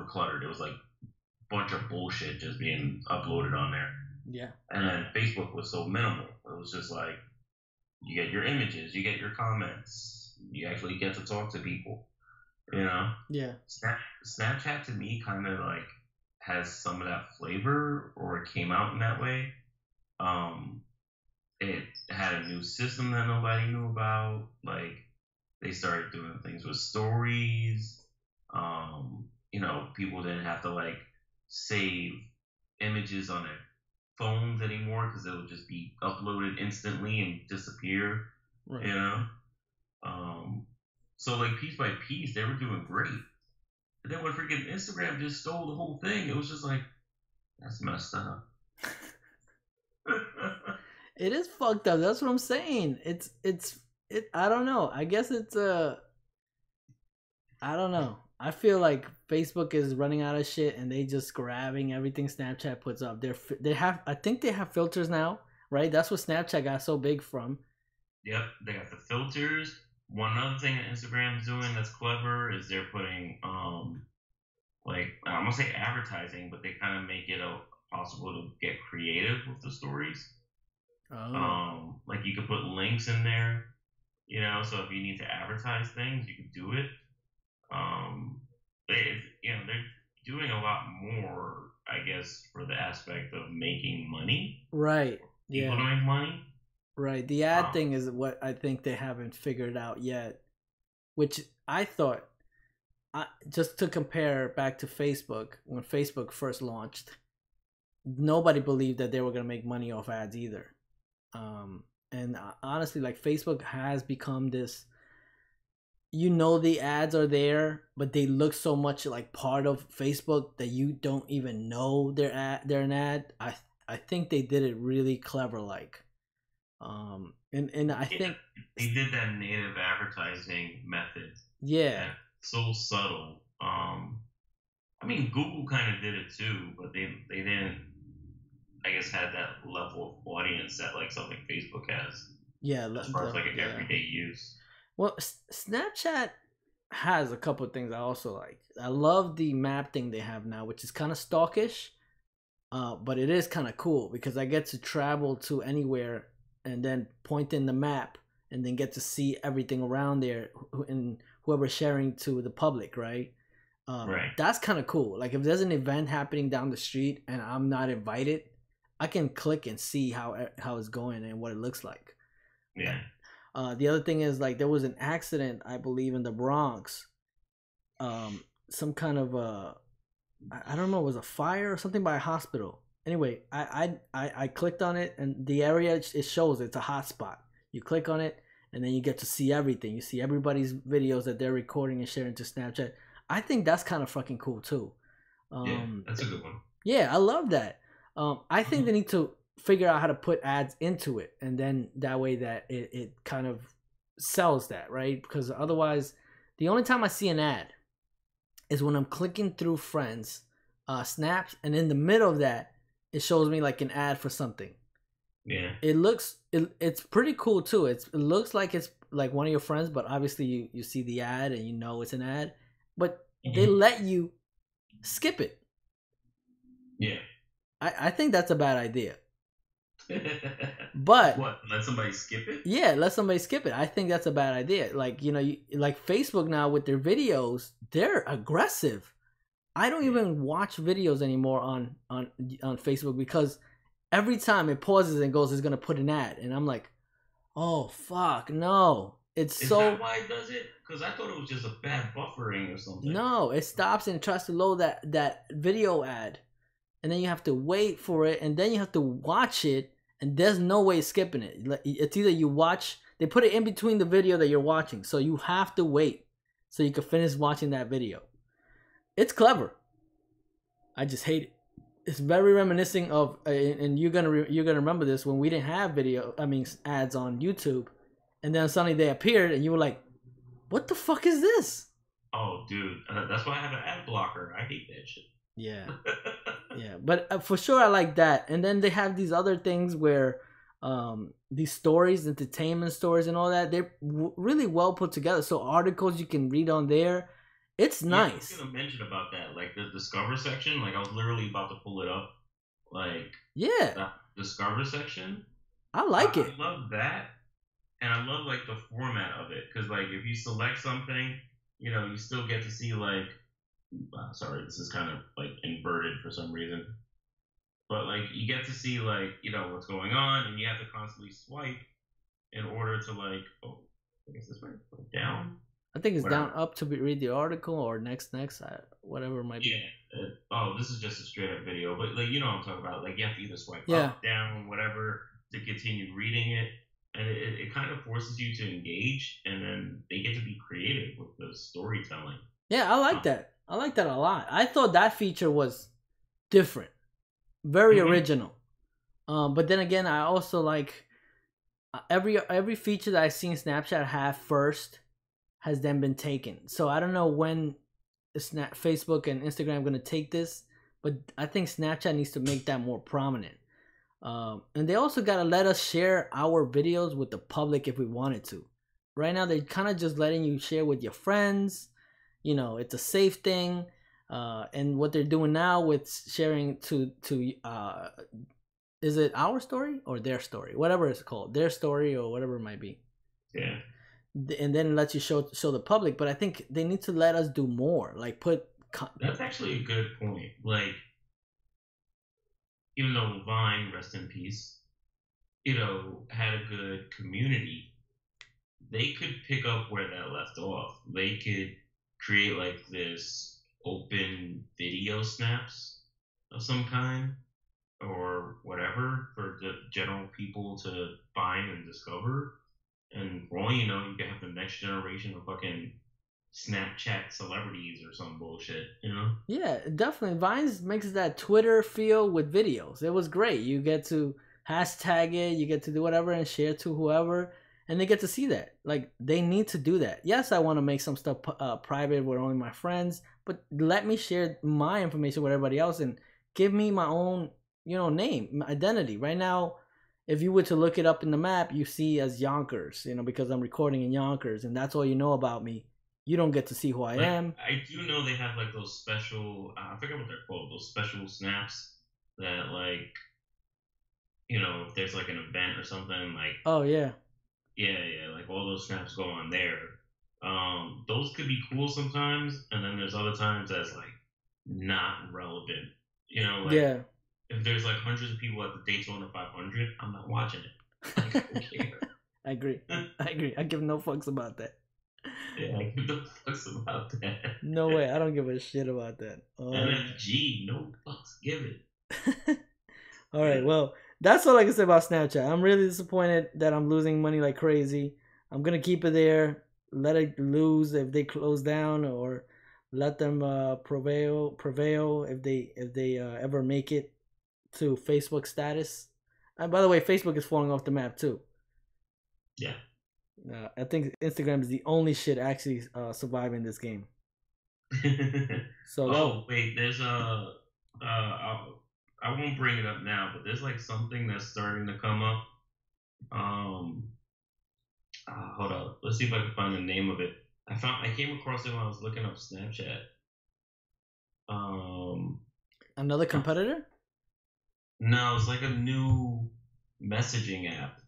B: cluttered. It was like a bunch of bullshit just being uploaded on there.
A: Yeah.
B: And then Facebook was so minimal. It was just like you get your images, you get your comments, you actually get to talk to people. You know?
A: Yeah.
B: Snapchat to me kind of like has some of that flavor, or it came out in that way. It had a new system that nobody knew about. Like they started doing things with stories. You know, people didn't have to like save images on their phones anymore because it would just be uploaded instantly and disappear.
A: Right.
B: You know, so like piece by piece, they were doing great. And then when freaking Instagram just stole the whole thing, it was just like, that's messed up.
A: It is fucked up. That's what I'm saying. I don't know. I guess it's I don't know. I feel like Facebook is running out of shit and they just grabbing everything Snapchat puts up. I think they have filters now, right? That's what Snapchat got so big from.
B: Yep, they got the filters. One other thing that Instagram's doing that's clever is they're putting like I'm gonna say advertising, but they kind of make it possible to get creative with the stories.
A: Oh.
B: Like you could put links in there, you know, so if you need to advertise things, you could do it. They're doing a lot more, I guess, for the aspect of making money.
A: Right.
B: People to
A: Yeah.
B: make money.
A: Right. The ad thing is what I think they haven't figured out yet, which I thought, just to compare back to Facebook, when Facebook first launched, nobody believed that they were going to make money off ads either. And honestly, like Facebook has become this, you know, the ads are there, but they look so much like part of Facebook that you don't even know they're an ad. I think they did it really clever, like, and I think
B: they did that native advertising method.
A: Yeah.
B: So subtle. I mean, Google kind of did it too, but they didn't, I guess, had that level of audience that like something Facebook has.
A: Yeah,
B: as far as like an everyday use.
A: Well, Snapchat has a couple of things I also like. I love the map thing they have now, which is kind of stalkish, but it is kind of cool because I get to travel to anywhere and then point in the map and then get to see everything around there and whoever's sharing to the public, right?
B: Right.
A: That's kind of cool. Like if there's an event happening down the street and I'm not invited, I can click and see how it's going and what it looks like.
B: Yeah.
A: The other thing is, like, there was an accident, I believe, in the Bronx. Some kind of I don't know, it was a fire or something by a hospital. Anyway, I clicked on it, and the area it shows it's a hot spot. You click on it, and then you get to see everything. You see everybody's videos that they're recording and sharing to Snapchat. I think that's kind of fucking cool too.
B: Yeah, that's a good one.
A: Yeah, I love that. I think they need to figure out how to put ads into it, and then that way that it kind of sells that, right? Because otherwise, the only time I see an ad is when I'm clicking through friends snaps, and in the middle of that it shows me like an ad for something.
B: Yeah,
A: it's pretty cool too. It looks like it's like one of your friends, but obviously you see the ad and you know it's an ad, but they let you skip it.
B: Yeah.
A: I think that's a bad idea. But
B: what? Let somebody skip it?
A: yeah, let somebody skip it. I think that's a bad idea. Like, you know, like Facebook now with their videos, they're aggressive. I don't even watch videos anymore on Facebook because every time it pauses and goes, it's gonna put an ad, and I'm like, oh fuck, no. It's
B: Is
A: so
B: that why it does it? Because I thought it was just a bad buffering or something.
A: no. It stops and tries to load that video ad, and then you have to wait for it, and then you have to watch it, and there's no way skipping it. Like, it's either you watch, they put it in between the video that you're watching, so you have to wait so you can finish watching that video. It's clever. I just hate it. It's very reminiscent of, and you're gonna remember this, when we didn't have ads on YouTube, and then suddenly they appeared, and you were like, "What the fuck is this?"
B: Oh, dude, that's why I have an ad blocker. I hate that shit.
A: Yeah, yeah, but for sure I like that. And then they have these other things where, these stories, entertainment stories, and all that, they're really well put together. So articles you can read on there. It's nice.
B: I was gonna mention about that, like the Discover section. Like I was literally about to pull it up. Like
A: Yeah,
B: that Discover section.
A: I like it.
B: I love that, and I love like the format of it because like if you select something, you know, you still get to see like. Sorry, this is kind of like inverted for some reason, but like you get to see like, you know, what's going on, and you have to constantly swipe in order to like. Oh, I guess this way, down.
A: I think it's
B: Whatever.
A: down up to read the article or next, whatever it might be.
B: Yeah. Oh, this is just a straight up video, but like you know what I'm talking about. Like you have to either swipe
A: Yeah.
B: up, down, whatever to continue reading it, and it kind of forces you to engage, and then they get to be creative with the storytelling.
A: Yeah, I like that. I like that a lot. I thought that feature was different, very original. But then again, I also like every feature that I've seen Snapchat have first has then been taken. So I don't know when Facebook and Instagram are going to take this, but I think Snapchat needs to make that more prominent. And they also got to let us share our videos with the public if we wanted to. Right now, they're kind of just letting you share with your friends. You know, it's a safe thing. And what they're doing now with sharing to is it our story or their story? Whatever it's called. Their story or whatever it might be.
B: Yeah.
A: And then it lets you show the public. But I think they need to let us do more. Like put...
B: That's actually a good point. Like, even though Vine, rest in peace, you know, had a good community, they could pick up where that left off. They could create like this open video snaps of some kind or whatever for the general people to find and discover. And for all you know, you can have the next generation of fucking Snapchat celebrities or some bullshit, you know?
A: Yeah, definitely. Vines makes that Twitter feel with videos. It was great. You get to hashtag it, you get to do whatever and share to whoever, and they get to see that. Like, they need to do that. Yes, I want to make some stuff private with only my friends, but let me share my information with everybody else and give me my own, you know, name, my identity. Right now, if you were to look it up in the map, you see as Yonkers, you know, because I'm recording in Yonkers, and that's all you know about me. You don't get to see who I am.
B: I do know they have like those special, I forget what they're called, those special snaps that like, you know, if there's like an event or something, like,
A: Oh, yeah.
B: yeah, like all those snaps go on there. Those could be cool sometimes, and then there's other times that's like not relevant. You know, like
A: Yeah.
B: if there's like hundreds of people at the Daytona 500, I'm not watching it. Like, I don't care.
A: I agree. I agree. I give no fucks about that.
B: Yeah, I give no fucks about that.
A: No way. I don't give a shit about that.
B: NFG, no fucks given.
A: All right. Well, that's all I can say about Snapchat. I'm really disappointed that I'm losing money like crazy. I'm gonna keep it there. Let it lose if they close down, or let them prevail if they ever make it to Facebook status. And by the way, Facebook is falling off the map too.
B: Yeah.
A: I think Instagram is the only shit actually surviving this game. So
B: wait, there's I won't bring it up now, but there's like something that's starting to come up. Hold up, let's see if I can find the name of it. I came across it when I was looking up Snapchat.
A: Another competitor?
B: No, it's like a new messaging app.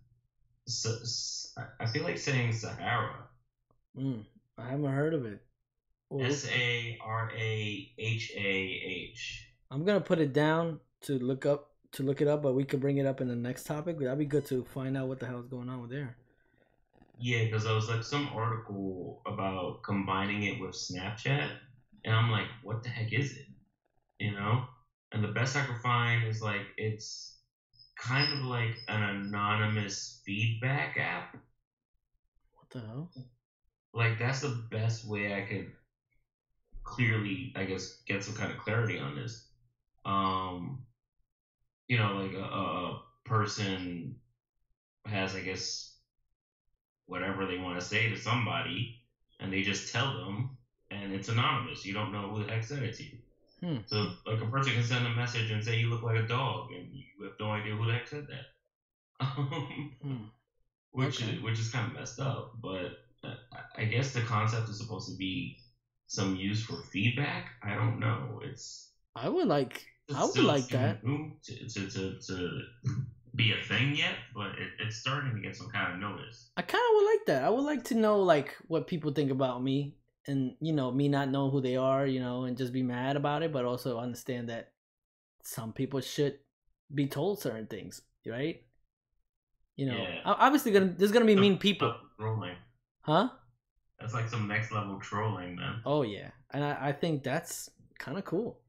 B: I feel like saying Sahara.
A: I haven't heard of it. Well,
B: Sarahh.
A: I'm gonna put it down to look it up, but we could bring it up in the next topic. That'd be good to find out what the hell is going on with there.
B: Yeah, because I was like some article about combining it with Snapchat, and I'm like, what the heck is it? You know? And the best I could find is like it's kind of like an anonymous feedback app.
A: What the hell?
B: Like that's the best way I could clearly, I guess, get some kind of clarity on this. You know, like a person has, I guess, whatever they want to say to somebody, and they just tell them, and it's anonymous. You don't know who the heck said it to you. So, like, a person can send a message and say you look like a dog, and you have no idea who the heck said that. Which is kind of messed up. But I guess the concept is supposed to be some use for feedback. I don't know.
A: I would like that
B: to be a thing yet, but it's starting to get some kind of notice.
A: I kind of would like that. I would like to know like what people think about me, and you know, me not know who they are, you know, and just be mad about it, but also understand that some people should be told certain things, right? You know, obviously there's gonna be mean people.
B: Trolling.
A: Huh?
B: That's like some next level trolling, man.
A: Oh yeah, and I think that's kind of cool.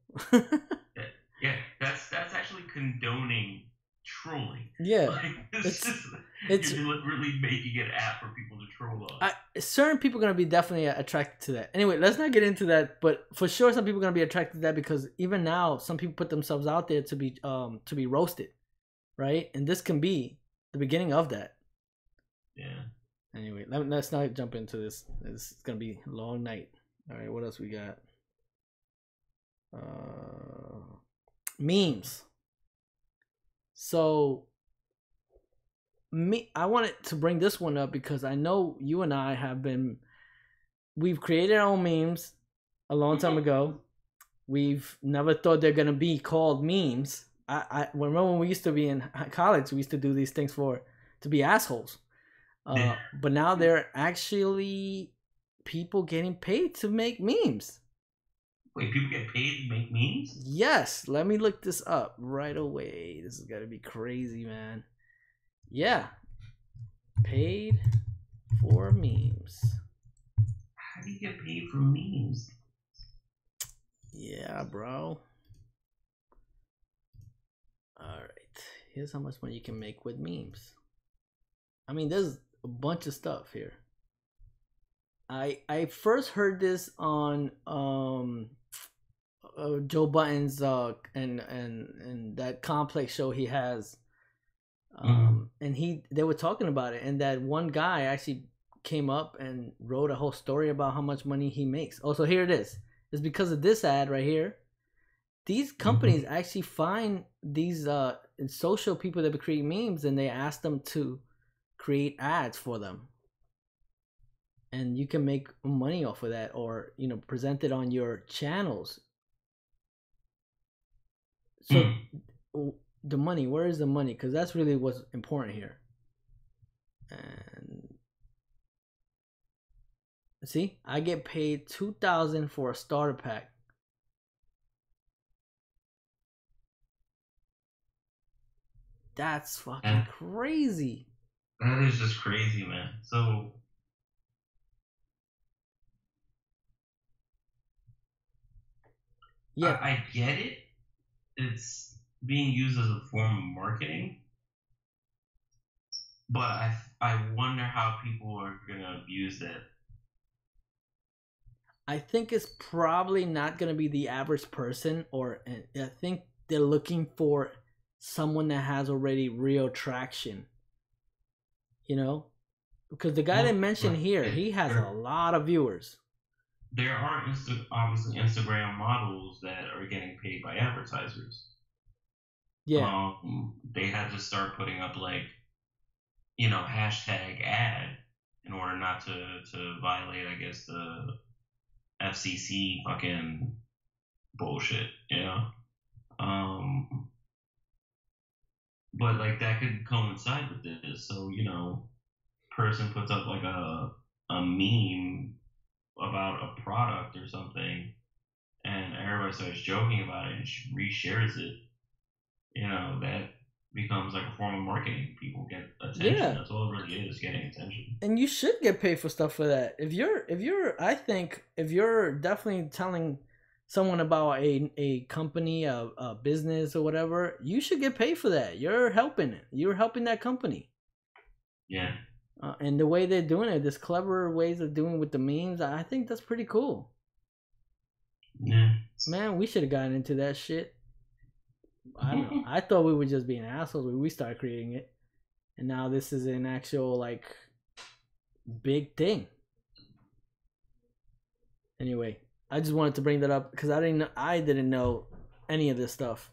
B: Yeah, that's actually condoning trolling.
A: Yeah,
B: like, it's you're really making an app for people to troll on.
A: Certain people are gonna be definitely attracted to that. Anyway, let's not get into that. But for sure, some people are gonna be attracted to that because even now, some people put themselves out there to be roasted, right? And this can be the beginning of that.
B: Yeah.
A: Anyway, let's not jump into this. It's gonna be a long night. All right, what else we got? Memes. So I wanted to bring this one up because I know you and I we've created our own memes a long time ago. We've never thought they're gonna be called memes. I remember when we used to be in college, we used to do these things to be assholes. But now they're actually people getting paid to make memes.
B: Wait, people get paid to make memes?
A: Yes, let me look this up right away. This is gotta be crazy, man. Yeah, paid for memes.
B: How do you get paid for memes?
A: Yeah, bro. Alright, here's how much money you can make with memes. I mean, there's a bunch of stuff here. I first heard this on Joe Budden's and that complex show he has, and they were talking about it, and that one guy actually came up and wrote a whole story about how much money he makes. Oh, so here it is. It's because of this ad right here. These companies actually find these social people that create memes, and they ask them to create ads for them. And you can make money off of that, or you know, present it on your channels. So the money, where is the money? Because that's really what's important here. And see, I get paid $2,000 for a starter pack. That's fucking crazy.
B: That is just crazy, man. So yeah, I get it. It's being used as a form of marketing, but I wonder how people are gonna abuse that.
A: I think it's probably not gonna be the average person, or I think they're looking for someone that has already real traction. You know, because the guy they mentioned here, he has a lot of viewers.
B: There are obviously Instagram models that are getting paid by advertisers.
A: Yeah.
B: They had to start putting up like, you know, hashtag ad in order not to violate, I guess, the FCC fucking bullshit, you know. But like that could coincide with this. So person puts up like a meme about a product or something, and everybody starts joking about it and reshares it. That becomes like a form of marketing. People get attention.
A: Yeah.
B: That's all it really is, getting attention.
A: And you should get paid for stuff for that. I think if you're definitely telling someone about a company, a business or whatever, you should get paid for that. You're helping it. You're helping that company.
B: Yeah.
A: And the way they're doing it, this clever ways of doing with the memes, I think that's pretty cool.
B: Yeah.
A: Man, we should have gotten into that shit. I don't know. I thought we were just being assholes when we started creating it, and now this is an actual like big thing. Anyway, I just wanted to bring that up because I didn't know any of this stuff.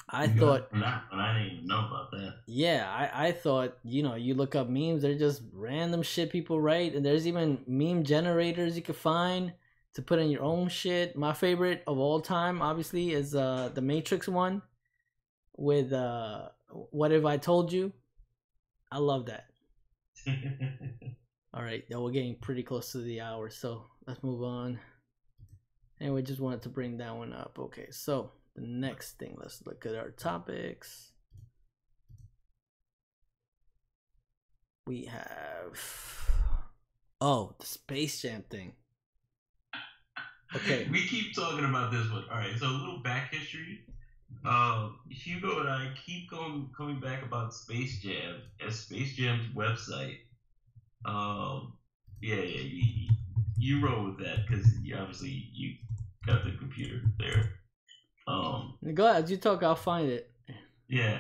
A: I thought,
B: and I didn't even know about that.
A: Yeah, I thought you look up memes, they're just random shit people write, and there's even meme generators you can find to put in your own shit. My favorite of all time, obviously, is the Matrix one with "What If I Told You." I love that. All right, now we're getting pretty close to the hour, so let's move on. Anyway, just wanted to bring that one up. Okay, so the next thing, let's look at our topics. We have the Spacejam thing. Okay.
B: We keep talking about this one. All right, so a little back history. Hugo and I keep coming back about Spacejam as Spacejam's website. You roll with that because obviously you got the computer there.
A: Go ahead, as you talk, I'll find it.
B: Yeah.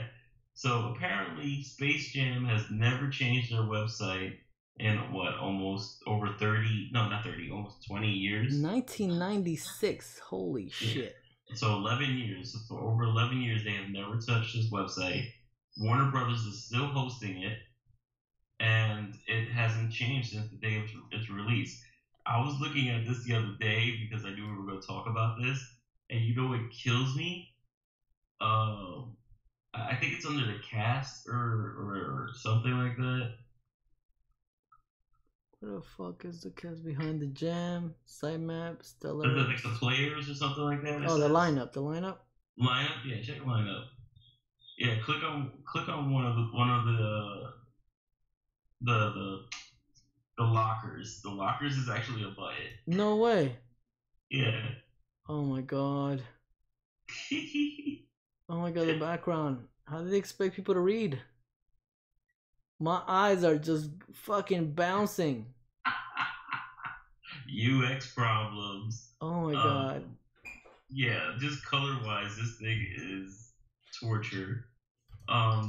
B: So apparently, Spacejam has never changed their website in almost over 30, no, not 30, almost 20 years.
A: 1996. Holy shit.
B: So 11 years. So for over 11 years, they have never touched this website. Warner Brothers is still hosting it, and it hasn't changed since the day of its release. I was looking at this the other day because I knew we were going to talk about this, and you know what kills me? I think it's under the cast or something like that.
A: What the fuck is the cast behind the jam? Sitemap, Stellar.
B: Like the players or something like that.
A: Oh, the lineup. The lineup.
B: Lineup, yeah. Check lineup. Yeah, click on one of the lockers. The lockers is actually a button.
A: No way.
B: Yeah.
A: Oh my god. Oh my god, the background. How do they expect people to read? My eyes are just fucking bouncing.
B: UX problems.
A: Oh my god.
B: Yeah, just color-wise, this thing is torture.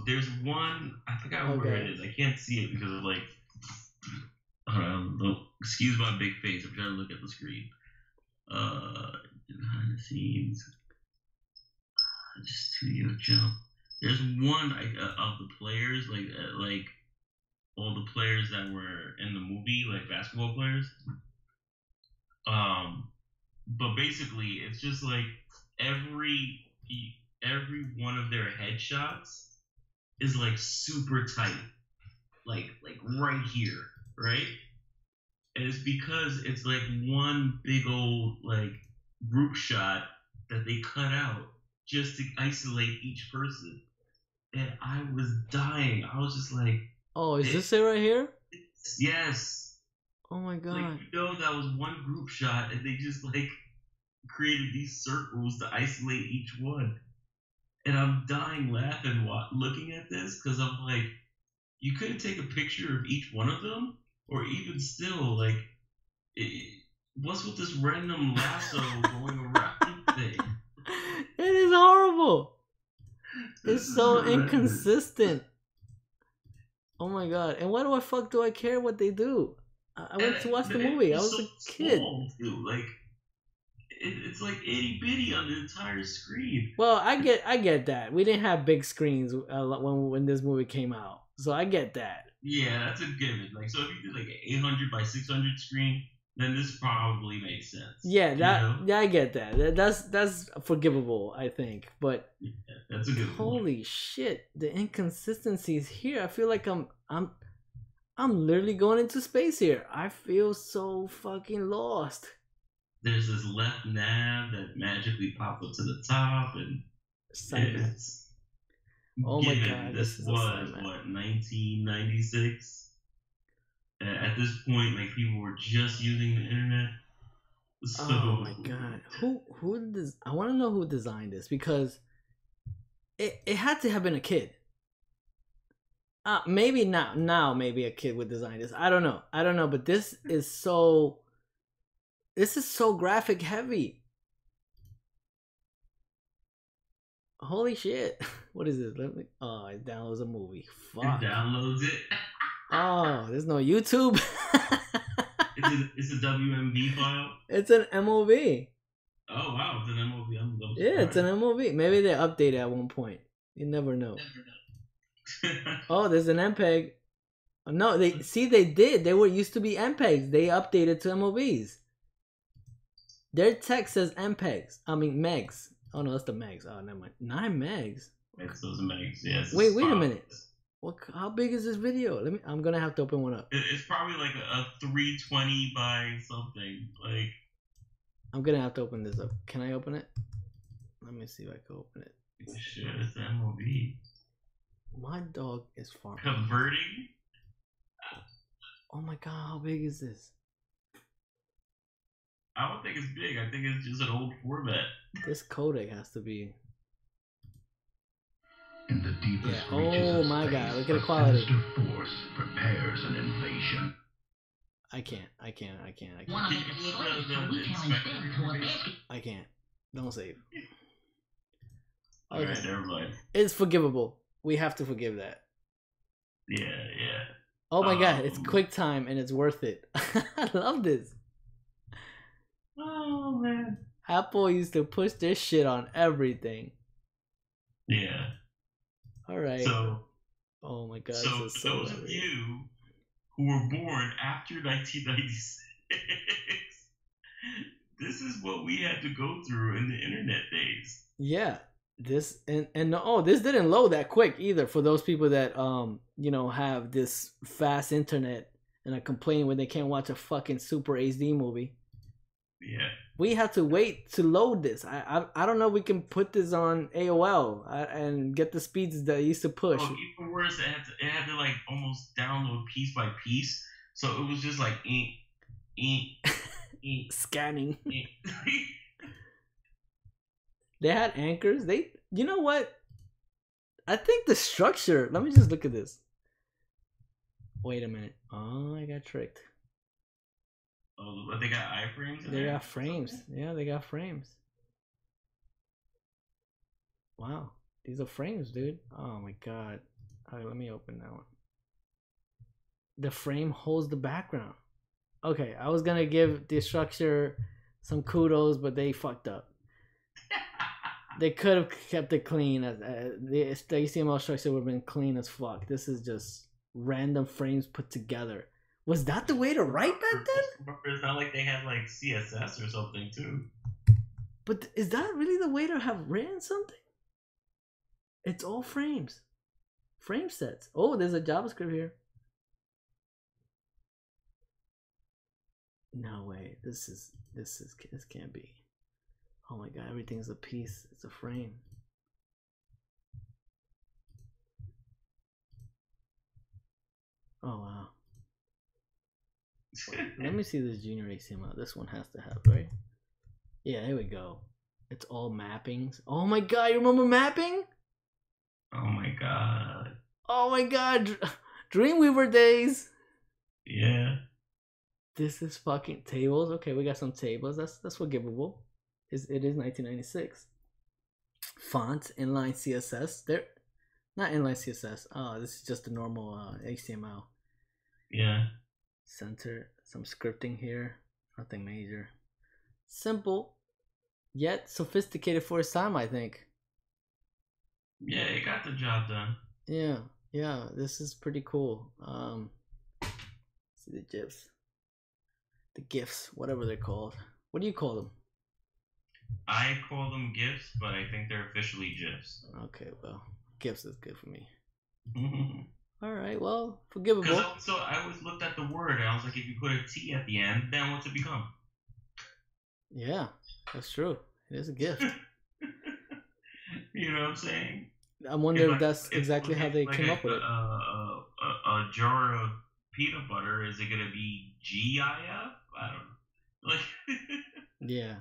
B: There's one, I forgot where it is. I can't see it because of like, excuse my big face. I'm trying to look at the screen. Behind the scenes. Studio jump. There's one of the players, like all the players that were in the movie, like basketball players. But basically, it's just like every one of their headshots is like super tight, like right here, right? And it's because it's like one big old like group shot that they cut out just to isolate each person. And I was dying. I was just like,
A: oh, is this it right here?
B: Yes.
A: Oh my god.
B: Like, that was one group shot, and they just like created these circles to isolate each one. And I'm dying laughing looking at this because I'm like, you couldn't take a picture of each one of them, or even still, like, what's with this random lasso going around thing?
A: It is horrible. It's so inconsistent. Oh my god. And why the fuck do I care what they do? I went to watch the movie. I was a kid.
B: Too. Like, it's like itty bitty on the entire screen.
A: Well, I get that. We didn't have big screens when this movie came out. So I get that.
B: Yeah, that's a given. Like, so if you did like an 800 by 600 screen, then this probably makes sense.
A: Yeah,
B: you
A: that
B: know?
A: yeah, I get that. That's forgivable, I think. But
B: Yeah, that's a good point.
A: holy shit, the inconsistencies here. I feel like I'm literally going into space here. I feel so fucking lost.
B: There's this left nav that magically pops up to the top, and
A: Side map.
B: it's
A: Oh my
B: given
A: god,
B: this
A: this is a
B: was
A: side map.
B: what 1996. At this point, like people were just using the internet. So,
A: Oh my god, who does? I want to know who designed this because it had to have been a kid. Maybe not now. Maybe a kid would design this. I don't know. But this is so graphic heavy. Holy shit! What is this? Oh, it downloads a movie. Fuck.
B: it downloads it.
A: Oh, there's no YouTube.
B: It's a WMV file.
A: It's an MOV.
B: Oh wow, it's an MOV. I'm
A: Yeah, it's an MOV. Maybe they updated at one point. You never know. Oh, there's an MPEG. No, they did. They were used to be MPEGs. They updated to MOVs. Their text says MPEGs. I mean megs. Oh no, that's the megs. Oh, never mind. 9 megs.
B: It's those megs. Yeah.
A: Wait a minute. How big is this video? I'm gonna have to open one up.
B: It's probably like a 320 by something. Like.
A: I'm gonna have to open this up. Can I open it? Let me see if I can open it.
B: Shit, it's MOV.
A: My dog is far.
B: Converting.
A: Oh my god, how big is this?
B: I don't think it's big. I think it's just an old format.
A: This codec has to be.
I: In the deepest
A: Yeah.
I: reaches
A: Oh
I: of
A: my
I: space,
A: god, look at the
I: a
A: quality.
I: sinister force prepares an invasion.
A: I can't.
B: Can you pull the inspector?
A: I can't. Don't save.
B: Alright, never mind.
A: It's forgivable. We have to forgive that.
B: Yeah.
A: Oh my god, it's QuickTime and it's worth it. I love this.
B: Oh man.
A: Apple used to push this shit on everything.
B: Yeah.
A: Alright.
B: So.
A: Oh my god.
B: So
A: this is
B: for those of you who were born after 1996, this is what we had to go through in the internet days.
A: Yeah. This and oh, this didn't load that quick either for those people that have this fast internet and are complaining when they can't watch a fucking super HD movie.
B: Yeah.
A: We had to wait to load this. I don't know if we can put this on AOL and get the speeds that it used to push.
B: Oh, even worse, it had to like almost download piece by piece. So it was just like
A: scanning. They had anchors. You know what? I think the structure. Let me just look at this. Wait a minute. Oh, I got tricked.
B: Oh, but they got iframes.
A: They got frames. Yeah, they got frames. Wow, these are frames, dude. Oh my god. All right, let me open that one. The frame holds the background. Okay, I was gonna give the structure some kudos, but they fucked up. They could have kept it clean. The HTML structure would have been clean as fuck. This is just random frames put together. Was that the way to write back then?
B: It's not like they had like CSS or something too.
A: But is that really the way to have written something? It's all frames. Frame sets. Oh, there's a JavaScript here. No way. This can't be. Oh my god, everything's a piece. It's a frame. Oh wow. Let me see this junior HTML. This one has to have, right? Yeah, here we go. It's all mappings. Oh my god, you remember mapping?
B: Oh my god.
A: Oh my god. Dreamweaver days.
B: Yeah.
A: This is fucking tables. Okay, we got some tables. That's forgivable. It is 1996. Fonts, inline CSS. They're not inline CSS. Oh, this is just the normal HTML.
B: Yeah.
A: Center, some scripting here. Nothing major. Simple, yet sophisticated for its time, I think.
B: Yeah, it got the job done.
A: Yeah. This is pretty cool. See the GIFs. the gifts, whatever they're called. What do you call them?
B: I call them gifts, but I think they're officially GIFs.
A: Okay, well, gifts is good for me. All right, well, forgivable.
B: So I always looked at the word and I was like, if you put a T at the end, then what's it become?
A: Yeah, that's true. It is a gift.
B: You know what I'm saying?
A: I wonder if that's exactly how they came up with it.
B: A jar of peanut butter, is it gonna be GIF? I don't know. Like,
A: yeah,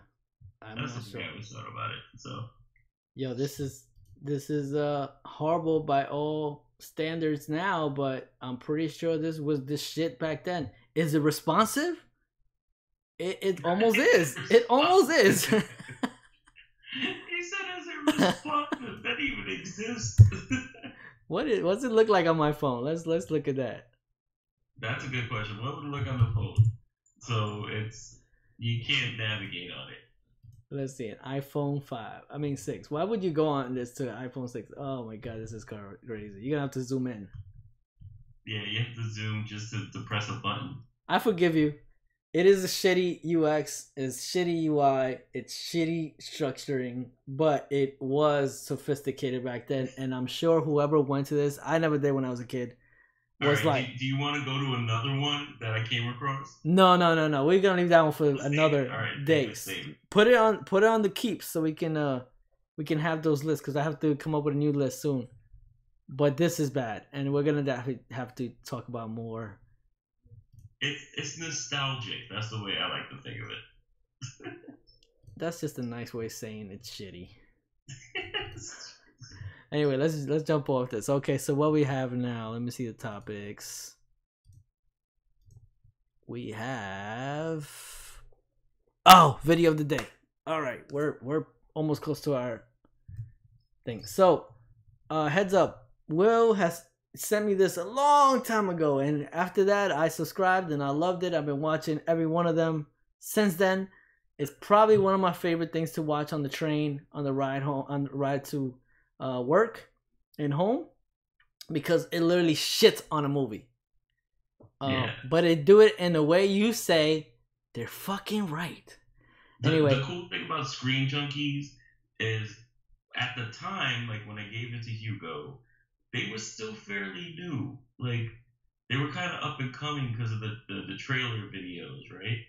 A: I'm
B: that's
A: not
B: the
A: sure.
B: way I always thought about it. So,
A: Yo, this is horrible by all standards now, but I'm pretty sure this was the shit back then. Is it responsive? It almost is. It almost is.
B: He said, "Is it responsive? That even exists?"
A: What's it look like on my phone? Let's look at that.
B: That's a good question. What would it look on the phone? So you can't navigate on it.
A: Let's see, an iPhone 6. Why would you go on this to an iPhone 6? Oh my god, this is crazy. You're gonna have to zoom in.
B: Yeah, you have to zoom just to press a button.
A: I forgive you. It is a shitty UX, it's shitty UI, it's shitty structuring, but it was sophisticated back then, and I'm sure whoever went to this, I never did when I was a kid, was
B: right,
A: like...
B: Do you want to go to another one that I came across?
A: No. We're gonna leave that one for another day.
B: Same.
A: Put it on the keeps so we can have those lists, because I have to come up with a new list soon. But this is bad, and we're gonna have to talk about more.
B: It's nostalgic. That's the way I like to think of it.
A: That's just a nice way of saying it's shitty. Anyway, let's jump off this. Okay, so what we have now, let me see the topics. We have video of the day. All right, we're almost close to our thing. So, heads up, Will has sent me this a long time ago, and after that I subscribed and I loved it. I've been watching every one of them since then. It's probably one of my favorite things to watch on the train, on the ride home, on the ride to work and home, because it literally shits on a movie. But it do it in a way you say they're fucking right. Anyway,
B: the cool thing about Screen Junkies is at the time, like when I gave it to Hugo, they were still fairly new. Like they were kind of up and coming because of the trailer videos, right?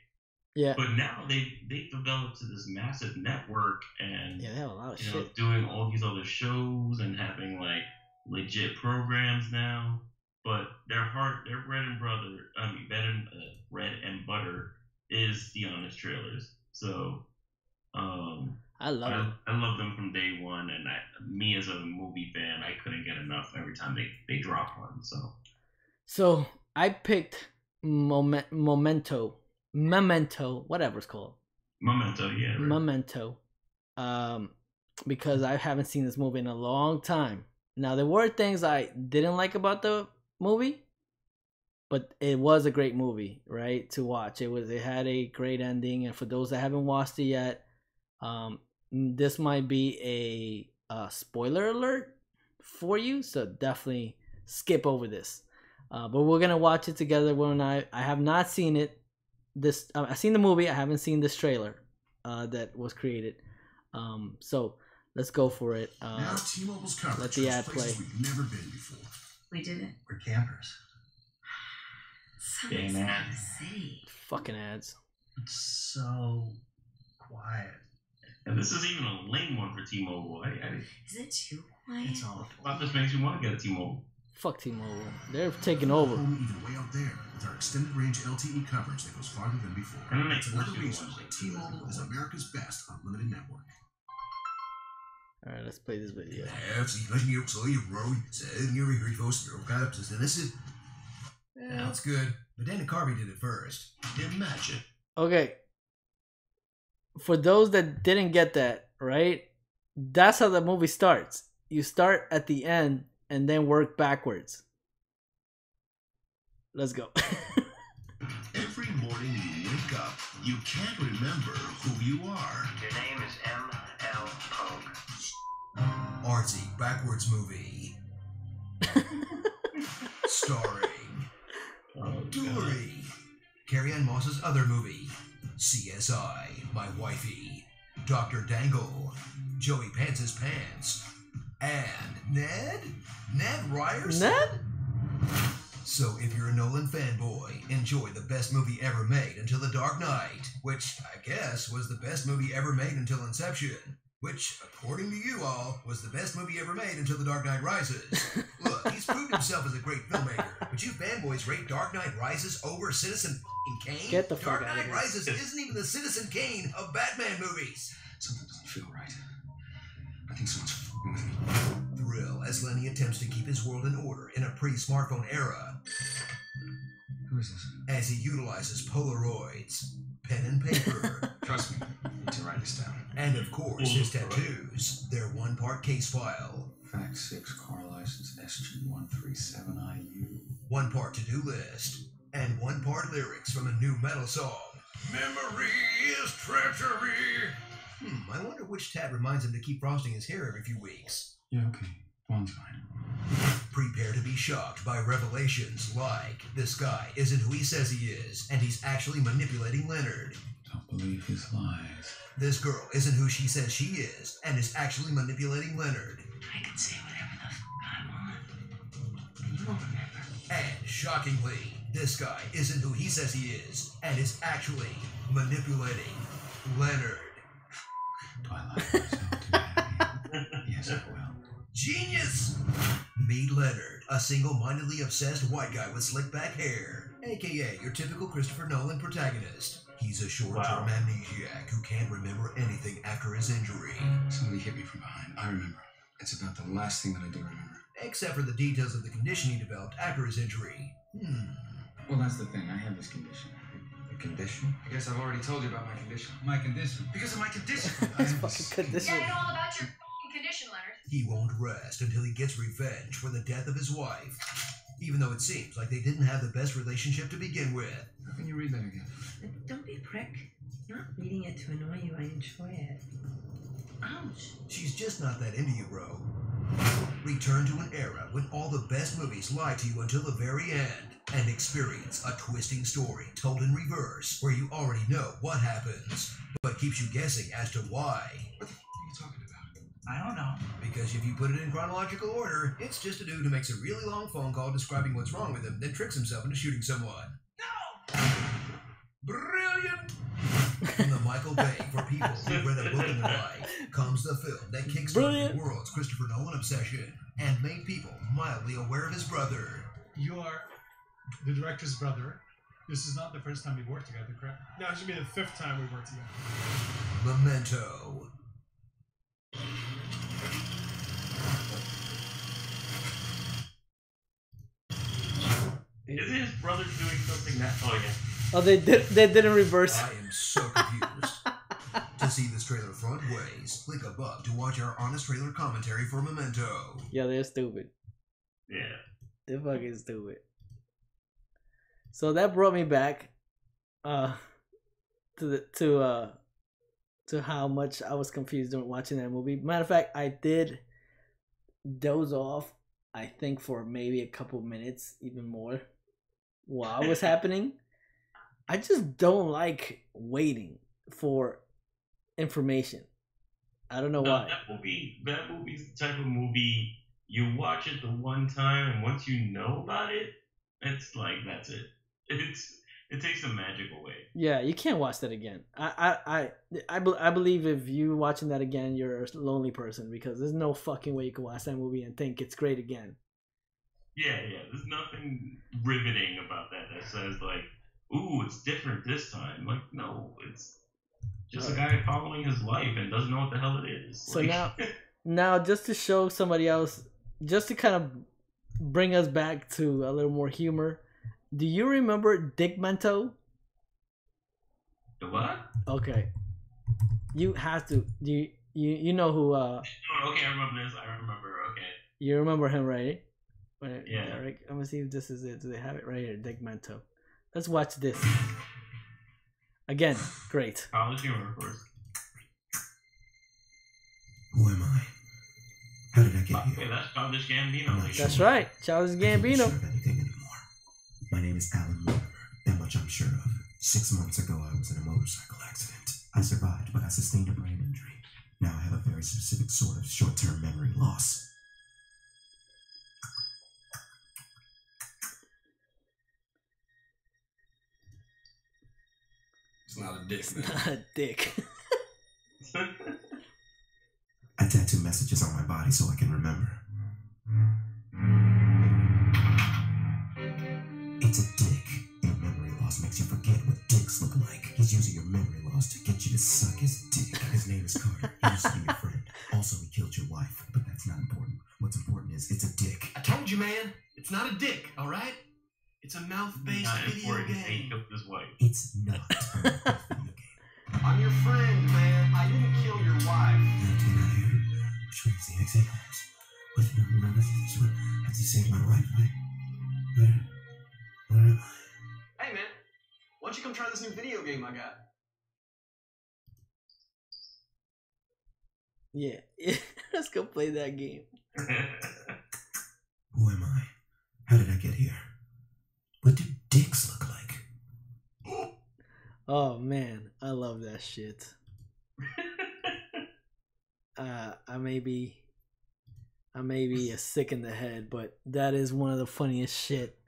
A: Yeah.
B: But now they developed to this massive network, and
A: yeah, they have a lot of shit.
B: Doing all these other shows and having like legit programs now. But their bread and butter is the honest trailers. So I love them from day one, and me as a movie fan, I couldn't get enough every time they drop one. So
A: I picked Memento, whatever it's called.
B: Memento, yeah. Right.
A: Memento, because I haven't seen this movie in a long time. Now there were things I didn't like about the movie, but it was a great movie, right, to watch. It had a great ending, and for those that haven't watched it yet, this might be a spoiler alert for you, so definitely skip over this. But we're gonna watch it together. Will and I have not seen it. I've seen the movie. I haven't seen this trailer that was created. So let's go for it.
F: Now T-Mobile's coverage.
A: Let the ad play.
F: We've never been before.
J: We did it.
F: We're campers.
J: Something's in the city.
A: Fucking ads.
F: It's so quiet.
B: And this is even a lame one for T-Mobile.
J: Is it too quiet?
F: It's awful.
B: What this makes you want to get a T-Mobile?
A: Fuck T-Mobile. They're taking over.
F: Even way out there with our extended range LTE coverage that goes farther than before.
B: And
F: It's another reason why T-Mobile is America's best unlimited network.
A: Alright, let's play this video.
F: That's good. But Dana Carvey did it first. Imagine.
A: Okay. For those that didn't get that, right? That's how the movie starts. You start at the end and then work backwards. Let's go.
F: Every morning you wake up, you can't remember who you are.
K: Your name is M.L. Pogue.
F: Artsy backwards movie. Starring Dory.
L: Carrie-Ann Moss's other movie, CSI, My Wifey, Dr. Dangle, Joey Pants's Pants, and Ned Ryerson.
A: Ned?
L: So if you're a Nolan fanboy, enjoy the best movie ever made until The Dark Knight, which I guess was the best movie ever made until Inception, which, according to you all, was the best movie ever made until The Dark Knight Rises. Look, he's proved himself as a great filmmaker, but you fanboys rate Dark Knight Rises over Citizen Kane?
A: Get the fuck
L: Dark
A: out of
L: Knight
A: here.
L: Rises isn't even the Citizen Kane of Batman movies.
M: Something doesn't feel right. I think someone's f***ing with me.
L: Thrill as Lenny attempts to keep his world in order in a pre-smartphone era.
M: Who is this?
L: As he utilizes Polaroids, pen and paper,
M: Trust me. I need to write this down.
L: and of course his tattoos. Their one-part case file,
M: Fact 6, car license, SG137IU.
L: one-part to-do list, and one-part lyrics from a new metal song. Memory is treachery. I wonder which tat reminds him to keep frosting his hair every few weeks.
M: Yeah, okay. One's fine.
L: Prepare to be shocked by revelations like this guy isn't who he says he is, and he's actually manipulating Leonard.
M: Don't believe his lies.
L: This girl isn't who she says she is, and is actually manipulating Leonard.
J: I can say whatever the f I want.
M: You won't remember.
L: And shockingly, this guy isn't who he says he is, and is actually manipulating Leonard.
M: Do I like myself too happy? Yes, I will.
L: Genius! Meet Leonard, a single-mindedly obsessed white guy with slick back hair, aka your typical Christopher Nolan protagonist. He's a short-term amnesiac who can't remember anything after his injury.
M: Somebody hit me from behind. I remember. It's about the last thing that I do remember.
L: Except for the details of the condition he developed after his injury.
M: Well, that's the thing. I have this condition. A condition? I guess I've already told you about my condition. My condition? Because of my condition.
A: His fucking condition.
C: Yeah, I know all about your f***ing condition, Leonard.
L: He won't rest until he gets revenge for the death of his wife, even though it seems like they didn't have the best relationship to begin with.
M: How can you read that again?
J: Don't be a prick. I'm not reading it to annoy you. I enjoy it. Ouch.
L: She's just not that into you, bro. Return to an era when all the best movies lie to you until the very end, and experience a twisting story told in reverse where you already know what happens, but keeps you guessing as to why.
M: What the f*** are you talking about?
L: I don't know. Because if you put it in chronological order, it's just a dude who makes a really long phone call describing what's wrong with him, then tricks himself into shooting someone. No! Brilliant! From the Michael Bay for people who read a book in their life comes the film that kickstarted the world's Christopher Nolan obsession and made people mildly aware of his brother.
N: You are the director's brother. This is not the first time we've worked together, correct? No, it should be the 5th time we've worked together.
L: Memento.
B: Isn't his brother doing something that? Oh yeah.
A: Oh, they didn't reverse.
L: I am so confused. To see this trailer front ways, click above to watch our honest trailer commentary for Memento.
A: Yeah, they're stupid.
B: Yeah.
A: They're fucking stupid. So that brought me back to how much I was confused during watching that movie. Matter of fact, I did doze off, I think, for maybe a couple minutes, even more, while it was happening. I just don't like waiting for information. I don't know why.
B: That movie's the type of movie you watch it the one time, and once you know about it, it's like that's it. It takes the magic away.
A: Yeah, you can't watch that again. I believe if you watching that again, you're a lonely person, because there's no fucking way you can watch that movie and think it's great again.
B: Yeah. There's nothing riveting about that says like, ooh, it's different this time. Like, no, it's just a guy following his life and doesn't know what the hell it is.
A: So
B: like,
A: now just to show somebody else, just to kind of bring us back to a little more humor, do you remember Dickmento?
B: The what?
A: Okay. You have to. You know who?
B: Okay, I remember this. I remember. Okay.
A: You remember him, right?
B: Yeah.
A: Eric, I'm gonna see if this is it. Do they have it right here? Dickmento. Let's watch this. Again, great.
B: College humor, of course.
L: Who am I? How did I get here?
B: Hey, that's Childish Gambino.
A: That's right, Childish Gambino.
L: I'm not sure of anything anymore. My name is Alan Mortimer. That much I'm sure of.
O: 6 months ago, I was in a motorcycle accident. I survived, but I sustained a brain injury. Now I have a very specific sort of short-term memory loss.
P: It's not a dick.
A: It's not a dick.
O: I tattoo messages on my body so I can remember. It's a dick. Your memory loss makes you forget what dicks look like. He's using your memory loss to get you to suck his dick. His name is Carter. He used to be your friend. Also, he killed your wife, but that's not important. What's important is it's a dick.
L: I told you, man. It's not a dick, all right? It's a mouth-based video game.
B: His wife.
O: It's not a mouth-based video game.
L: I'm your friend, man. I didn't kill your wife.
O: Get out of here. Which way is the exit? What's the number? Has he saved my life? Where am I?
L: Hey, man. Why don't you come try this new video game I got?
A: Yeah. Let's go play that game.
O: Who am I? How did I get here? What do dicks look like?
A: Oh man, I love that shit. I may be a sick in the head, but that is one of the funniest shit.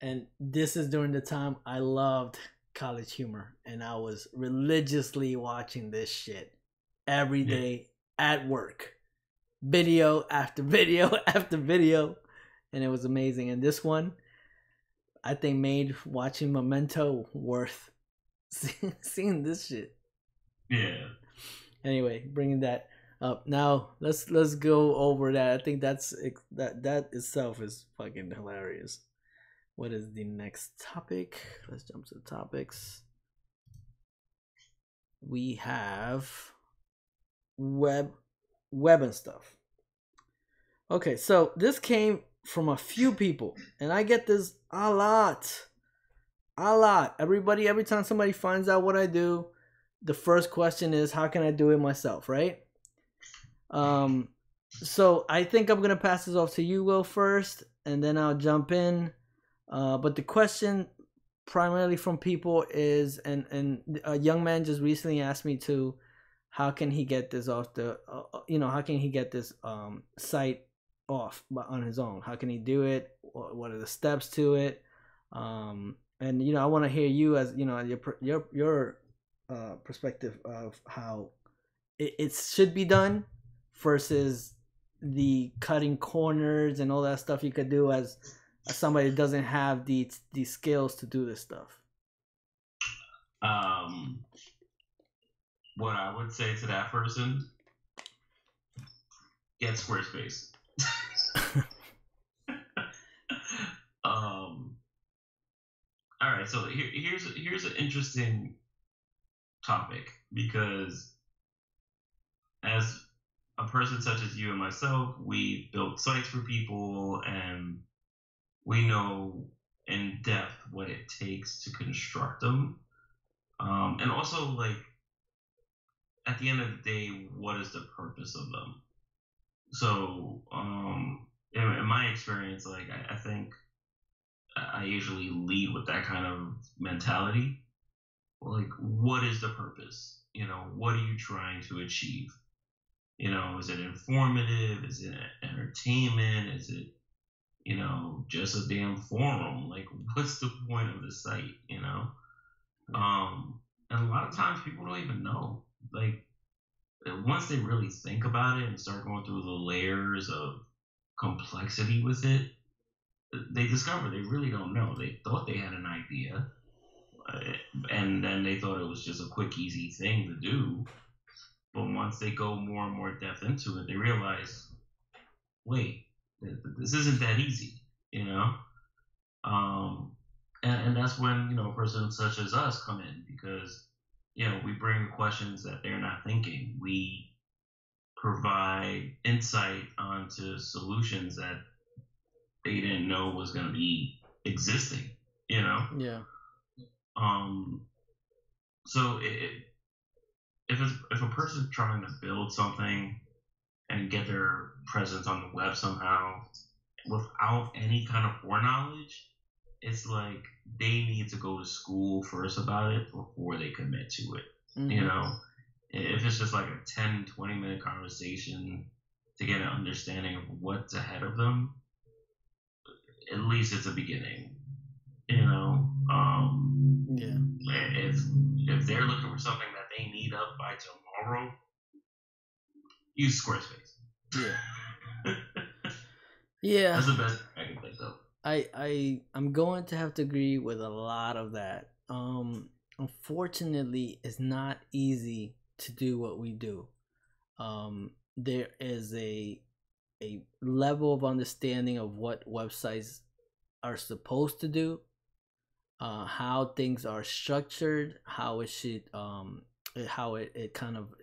A: And this is during the time I loved College Humor, and I was religiously watching this shit every day at work, video after video after video, and it was amazing. And this one, I think, made watching Memento worth seeing this shit.
B: Yeah.
A: Anyway, bringing that up now, let's go over that. I think that itself is fucking hilarious. What is the next topic? Let's jump to the topics. We have web and stuff. Okay, so this came from a few people, and I get this a lot. Every time somebody finds out what I do, the first question is, how can I do it myself, right? So I think I'm gonna pass this off to you, Will, first, and then I'll jump in. But the question primarily from people is, and a young man just recently asked me to, how can he get this off the, how can he get this site off on his own? How can he do it? What are the steps to it? And I want to hear you as your perspective of how it should be done versus the cutting corners and all that stuff you could do as somebody that doesn't have the skills to do this stuff.
B: What I would say to that person, get Squarespace. All right, so here's an interesting topic, because as a person such as you and myself, we built sites for people, and we know in depth what it takes to construct them, and also, like, at the end of the day, what is the purpose of them? So, in my experience, like, I think I usually lead with that kind of mentality. Like, what is the purpose? What are you trying to achieve? Is it informative? Is it entertainment? Is it, just a damn forum? Like, what's the point of the site? And a lot of times people don't even know. Like, once they really think about it and start going through the layers of complexity with it, they discover they really don't know. They thought they had an idea, and then they thought it was just a quick, easy thing to do. But once they go more and more depth into it, they realize, wait, this isn't that easy, And that's when, a person such as us come in, because, we bring questions that they're not thinking. We provide insight onto solutions that they didn't know was going to be existing,
A: Yeah.
B: So if a person's trying to build something and get their presence on the web somehow without any kind of foreknowledge, it's like they need to go to school first about it before they commit to it.
A: Mhm.
B: You know, if it's just like a 10, 20-minute conversation to get an understanding of what's ahead of them, at least it's a beginning. You know,
A: Yeah.
B: if they're looking for something that they need up by tomorrow, use Squarespace.
A: Yeah. Yeah.
B: That's the best I can think of.
A: I'm going to have to agree with a lot of that. Unfortunately, it's not easy to do what we do. There is a level of understanding of what websites are supposed to do, how things are structured, how it should how it kind of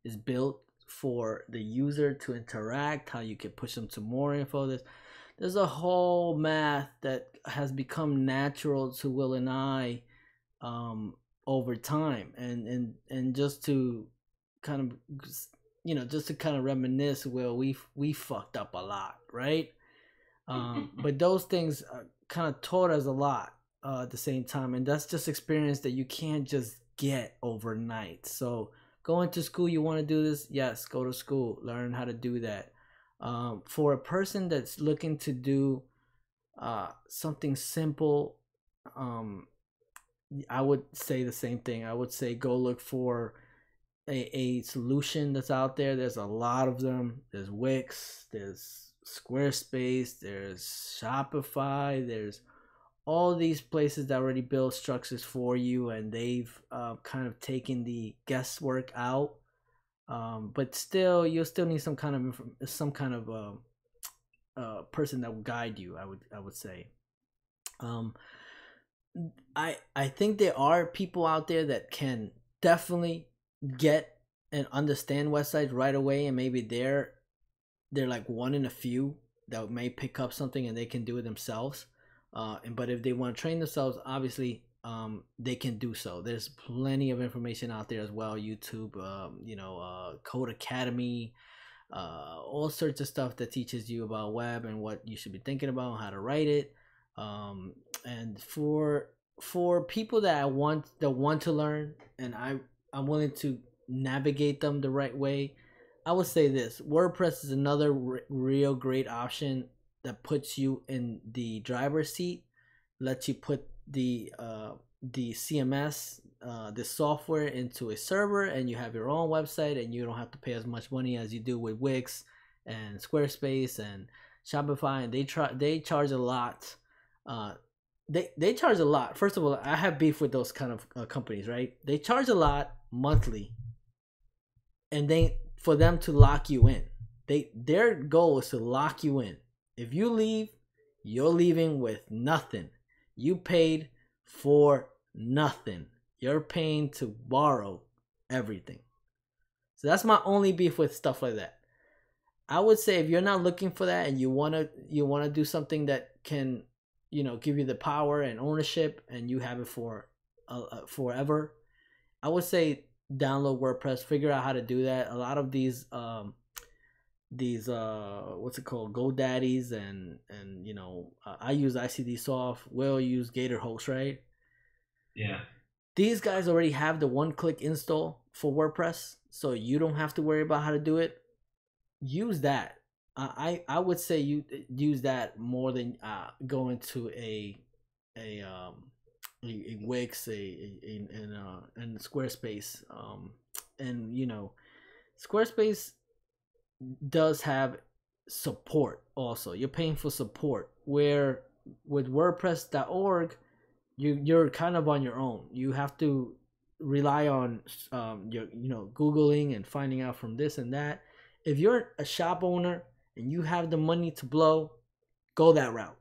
A: is built for the user to interact, how you can push them to more info. There's a whole math that has become natural to Will and I over time, and just to kind of, you know, just to kind of reminisce, Will, we fucked up a lot, right? But those things kind of taught us a lot at the same time, and that's just experience that you can't just get overnight. So going to school, you want to do this? Yes, go to school, learn how to do that. For a person that's looking to do something simple, I would say the same thing. I would say go look for a solution that's out there. There's a lot of them. There's Wix, there's Squarespace, there's Shopify, there's all these places that already build structures for you, and they've kind of taken the guesswork out. But still, you'll still need some kind of person that will guide you. I would say. I think there are people out there that can definitely get and understand websites right away, and maybe they're like one in a few that may pick up something and they can do it themselves. But if they want to train themselves, obviously they can do so. There's plenty of information out there as well. YouTube, Code Academy, all sorts of stuff that teaches you about web and what you should be thinking about, how to write it. And for people that want to learn, and I'm willing to navigate them the right way, I would say this: WordPress is another real great option that puts you in the driver's seat, lets you put the CMS, the software into a server, and you have your own website, and you don't have to pay as much money as you do with Wix and Squarespace and Shopify. And they charge a lot. They charge a lot. First of all, I have beef with those kind of companies, right? They charge a lot monthly, and for them to lock you in. Their goal is to lock you in. If you leave, you're leaving with nothing. You paid for nothing. You're paying to borrow everything. So that's my only beef with stuff like that. I would say if you're not looking for that and you wanna do something that can, give you the power and ownership, and you have it for forever, I would say download WordPress, figure out how to do that. A lot of these what's it called, GoDaddies and I use ICDsoft. Will use GatorHost, right?
B: Yeah.
A: These guys already have the one-click install for WordPress, so you don't have to worry about how to do it. Use that. I would say you use that more than going to a Wix, and Squarespace. And Squarespace does have support also. You're paying for support, where with WordPress.org you're kind of on your own. You have to rely on your Googling and finding out from this and that. If you're a shop owner and you have the money to blow, go that route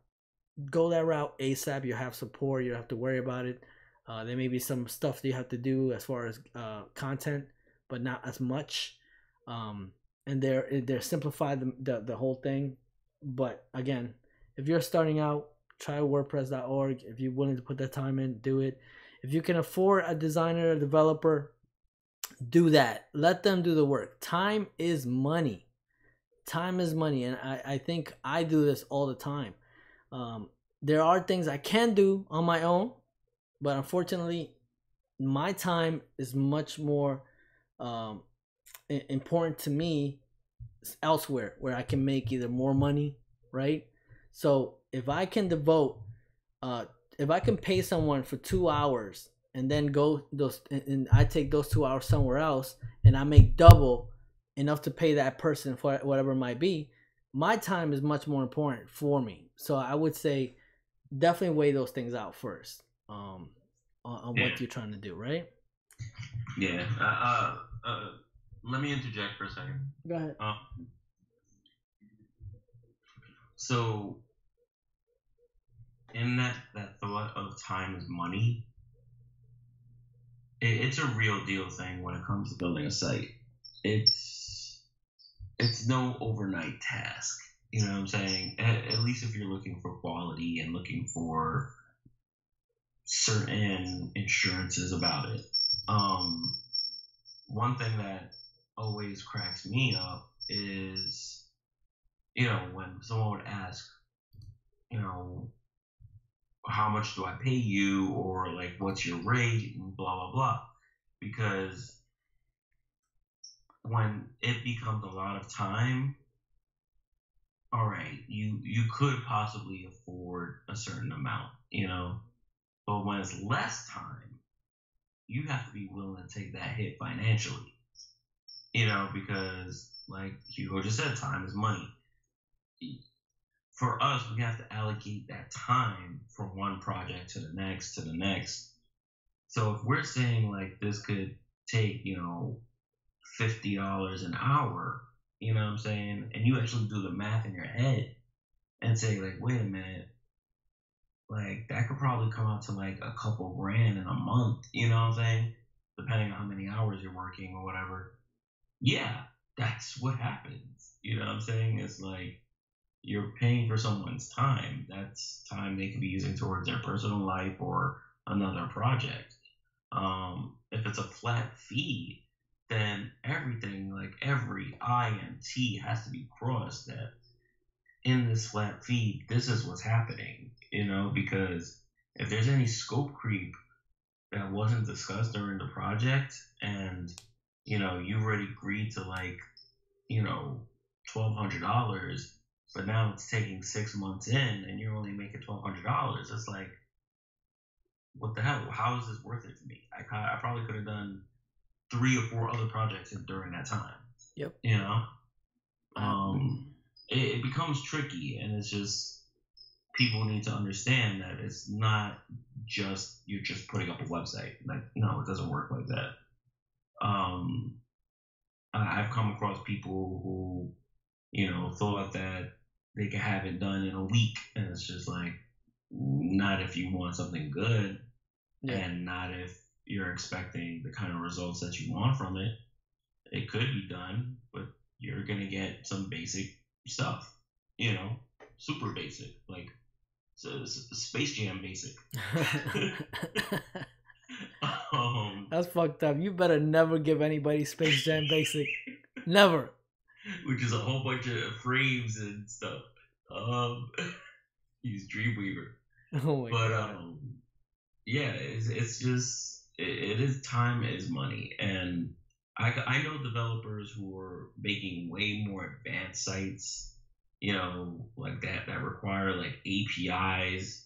A: ASAP. You have support. You don't have to worry about it. There may be some stuff that you have to do as far as content, but not as much. And they're simplified the whole thing. But again, if you're starting out, try WordPress.org. If you're willing to put that time in, do it. If you can afford a designer, a developer, do that. Let them do the work. Time is money. And I think I do this all the time. there are things I can do on my own, but unfortunately, my time is much more important to me elsewhere, where I can make either more money, right? So if I can devote, if I can pay someone for 2 hours and then go those, and I take those 2 hours somewhere else, and I make double enough to pay that person for whatever it might be, my time is much more important for me. So I would say definitely weigh those things out first, on what you're trying to do, right?
B: Yeah. Let me interject for a second.
A: Go ahead.
B: So, in that thought of time is money, it's a real deal thing when it comes to building a site. It's no overnight task. You know what I'm saying? At least if you're looking for quality and looking for certain insurances about it. One thing that always cracks me up is, when someone would ask, how much do I pay you, or like, what's your rate, and blah, blah, blah. Because when it becomes a lot of time, all right, you could possibly afford a certain amount, but when it's less time, you have to be willing to take that hit financially, because like Hugo just said, time is money. For us, we have to allocate that time from one project to the next to the next. So if we're saying like this could take, $50 an hour, you know what I'm saying? And you actually do the math in your head and say like, wait a minute, like that could probably come out to like a couple grand in a month, you know what I'm saying? Depending on how many hours you're working or whatever. Yeah, that's what happens. You know what I'm saying? It's like, you're paying for someone's time. That's time they could be using towards their personal life or another project. If it's a flat fee, then everything, like every I and T has to be crossed, that in this flat fee, this is what's happening, because if there's any scope creep that wasn't discussed during the project, and, you've already agreed to like, $1,200, but now it's taking 6 months in and you're only making $1,200. It's like, what the hell? How is this worth it to me? I probably could have done 3 or 4 other projects during that time.
A: Yep.
B: It becomes tricky, and it's just, people need to understand that it's not just you're just putting up a website. Like, no, it doesn't work like that. I've come across people who, thought that they could have it done in a week, and it's just like, not if you want something good, and not if you're expecting the kind of results that you want from it. It could be done, but you're gonna get some basic stuff, super basic, like Spacejam basic.
A: That's fucked up. You better never give anybody Spacejam basic. Never.
B: Which is a whole bunch of frames and stuff. He's Dreamweaver.
A: Oh my god.
B: Yeah, it's just, it is, time is money, and I know developers who are making way more advanced sites, like that require like APIs,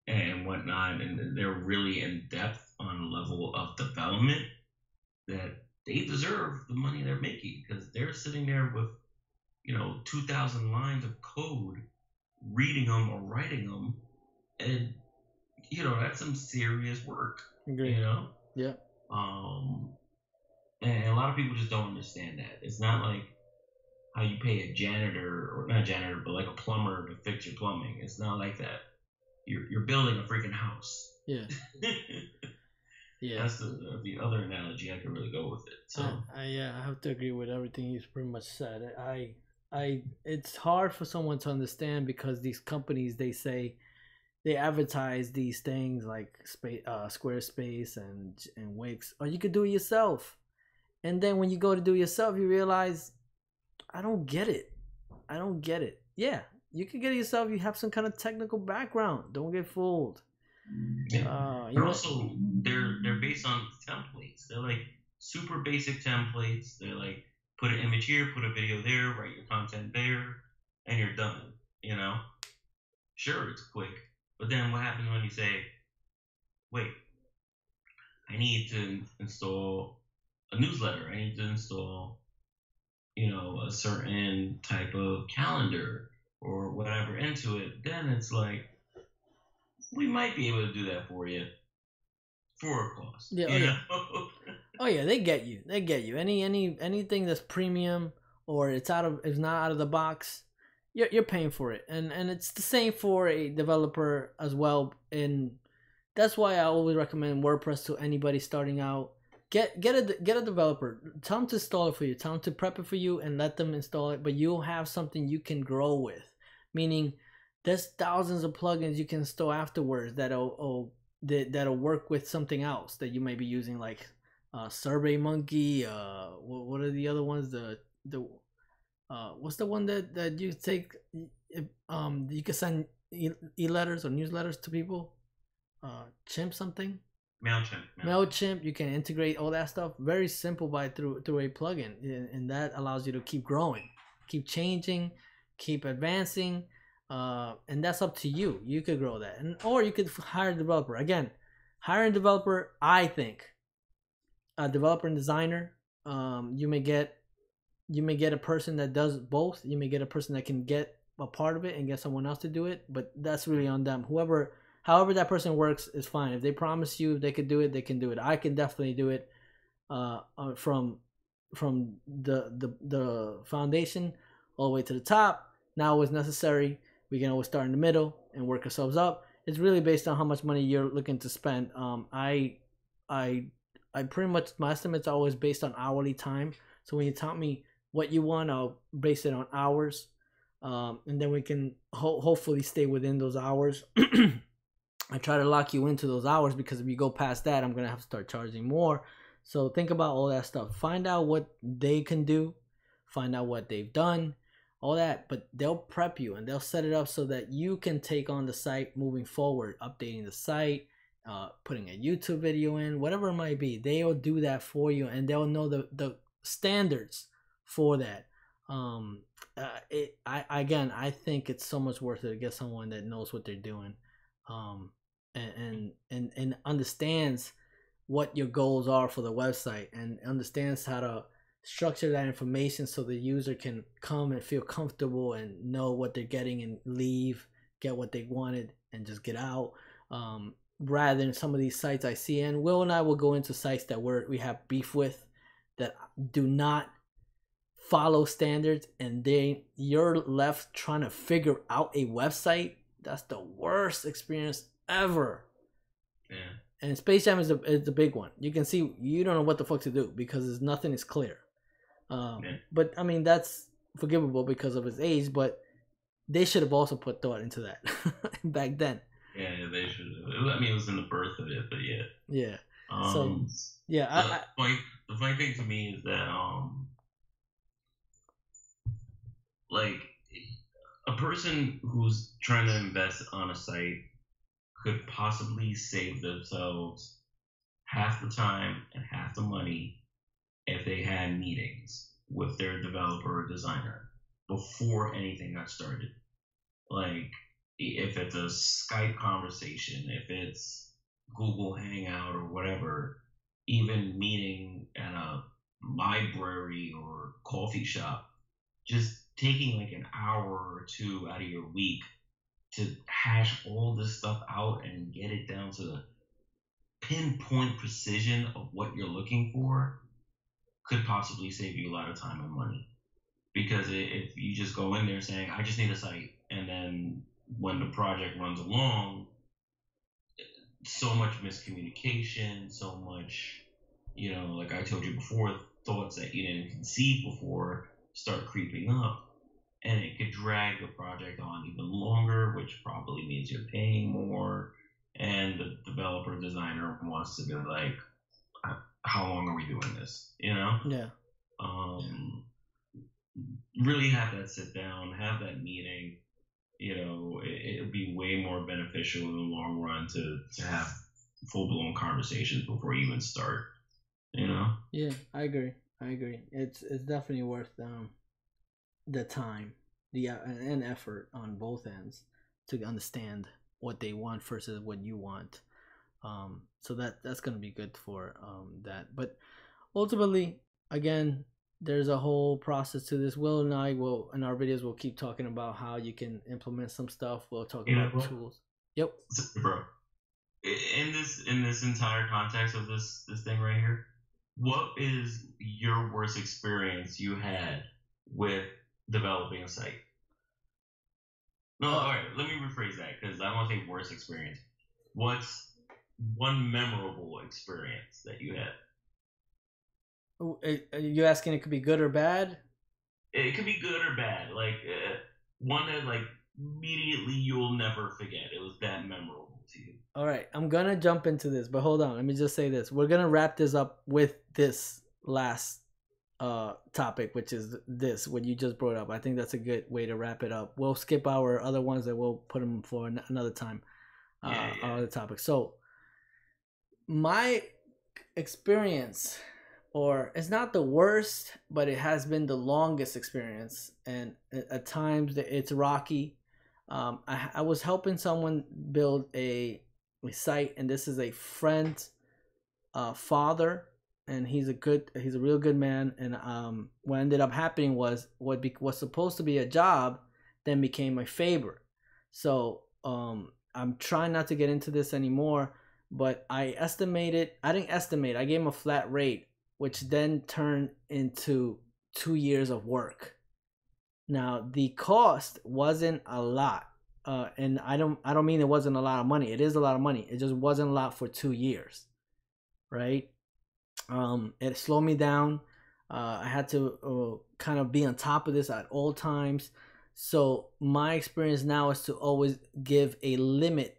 B: and whatnot, and they're really in depth on the level of development that they deserve the money they're making, because they're sitting there with, 2,000 lines of code, reading them or writing them, and that's some serious work.
A: Agreed. Yeah.
B: And a lot of people just don't understand that. It's not like how you pay a janitor, or not a janitor, but like a plumber to fix your plumbing. It's not like that. You're building a freaking house.
A: Yeah. Yeah.
B: That's the other analogy I could really go with it. So
A: yeah, I have to agree with everything you've pretty much said. It's hard for someone to understand, because these companies, they advertise these things like Squarespace and Wix, or you could do it yourself. And then when you go to do it yourself, you realize, I don't get it. Yeah, you can get yourself. You have some kind of technical background. Don't get fooled.
B: Yeah.
A: You
B: But
A: know,
B: also, they're based on templates. They're like super basic templates. They're like put an image here, put a video there, write your content there, and you're done. You know, sure, it's quick, but then what happens when you say, wait, I need to install a newsletter. I need to install, a certain type of calendar or whatever into it. Then it's like, we might be able to do that for you for a cost.
A: Yeah, oh yeah, they get you. They get you. Anything that's premium or it's not out of the box, you're paying for it. And it's the same for a developer as well. And that's why I always recommend WordPress to anybody starting out. Get a developer. Tell them to install it for you. Tell them to prep it for you and let them install it. But you'll have something you can grow with. Meaning, there's thousands of plugins you can install afterwards that'll work with something else that you may be using, like SurveyMonkey. What are the other ones? What's the one that you take? You can send e-letters or newsletters to people. Chimp something. MailChimp. You can integrate all that stuff. Very simple through a plugin, and that allows you to keep growing, keep changing, keep advancing. And that's up to you. You could grow that, or you could hire a developer. Again, hiring a developer, I think, a developer and designer. You may get a person that does both. You may get a person that can get a part of it and get someone else to do it. But that's really on them. However that person works is fine. If they promise you they could do it, they can do it. I can definitely do it. From the foundation all the way to the top. Now it's necessary. We can always start in the middle and work ourselves up. It's really based on how much money you're looking to spend. I pretty much, my estimates are always based on hourly time. So when you tell me what you want, I'll base it on hours, and then we can hopefully stay within those hours. I try to lock you into those hours, because if you go past that, I'm gonna have to start charging more. So think about all that stuff. Find out what they can do. Find out what they've done. All that, but they'll prep you and they'll set it up so that you can take on the site moving forward, updating the site, putting a YouTube video in, whatever it might be. They'll do that for you, and they'll know the standards for that. I think it's so much worth it to get someone that knows what they're doing, and understands what your goals are for the website, and understands how to structure that information so the user can come and feel comfortable and know what they're getting and leave, get what they wanted, and just get out. Rather than some of these sites I see, and Will and I will go into sites that we have beef with, that do not follow standards, and you're left trying to figure out a website. That's the worst experience ever.
B: Yeah.
A: And Spacejam is the big one. You can see you don't know what the fuck to do because nothing is clear. But I mean, that's forgivable because of his age, but they should have also put thought into that back then.
B: Yeah, they should have. I mean, it was in the birth of it, but yeah.
A: Yeah.
B: The funny thing to me is that like, a person who's trying to invest on a site could possibly save themselves half the time and half the money if they had meetings with their developer or designer before anything got started. Like, if it's a Skype conversation, if it's Google Hangout or whatever, even meeting at a library or coffee shop, just taking like an hour or two out of your week to hash all this stuff out and get it down to the pinpoint precision of what you're looking for could possibly save you a lot of time and money. Because if you just go in there saying, I just need a site, and then when the project runs along, so much miscommunication, so much, like I told you before, thoughts that you didn't conceive before start creeping up, and it could drag the project on even longer, which probably means you're paying more, and the developer designer wants to be like, how long are we doing this?
A: Yeah.
B: Really have that sit down, have that meeting, it'll be way more beneficial in the long run to have full blown conversations before you even start.
A: Yeah, I agree. It's definitely worth the time, and effort on both ends to understand what they want versus what you want. So that's gonna be good for that. But ultimately, again, there's a whole process to this. Will and I will in our videos we'll keep talking about how you can implement some stuff. We'll talk about tools. Yep.
B: Bro, in this entire context of this thing right here, what is your worst experience you had with developing a site? No, all right. Let me rephrase that because I don't want to say worst experience. What's one memorable experience that you had?
A: Are you asking it could be good or bad?
B: It could be good or bad. Like one that like immediately you'll never forget. It was that memorable to you.
A: All right, I'm gonna jump into this, but hold on. Let me just say this: we're gonna wrap this up with this last topic, which is this what you just brought up. I think that's a good way to wrap it up. We'll skip our other ones and we'll put them for another time. Our other topic. So my experience, or it's not the worst, but it has been the longest experience, and at times it's rocky. I was helping someone build a site, and this is a friend's father, and he's a real good man. And what ended up happening was what was supposed to be a job then became a favor. So I'm trying not to get into this anymore, but I didn't estimate, I gave him a flat rate, which then turned into 2 years of work. Now the cost wasn't a lot, and I don't mean it wasn't a lot of money. It is a lot of money. It just wasn't a lot for 2 years, right? It slowed me down. I had to kind of be on top of this at all times. So my experience now is to always give a limit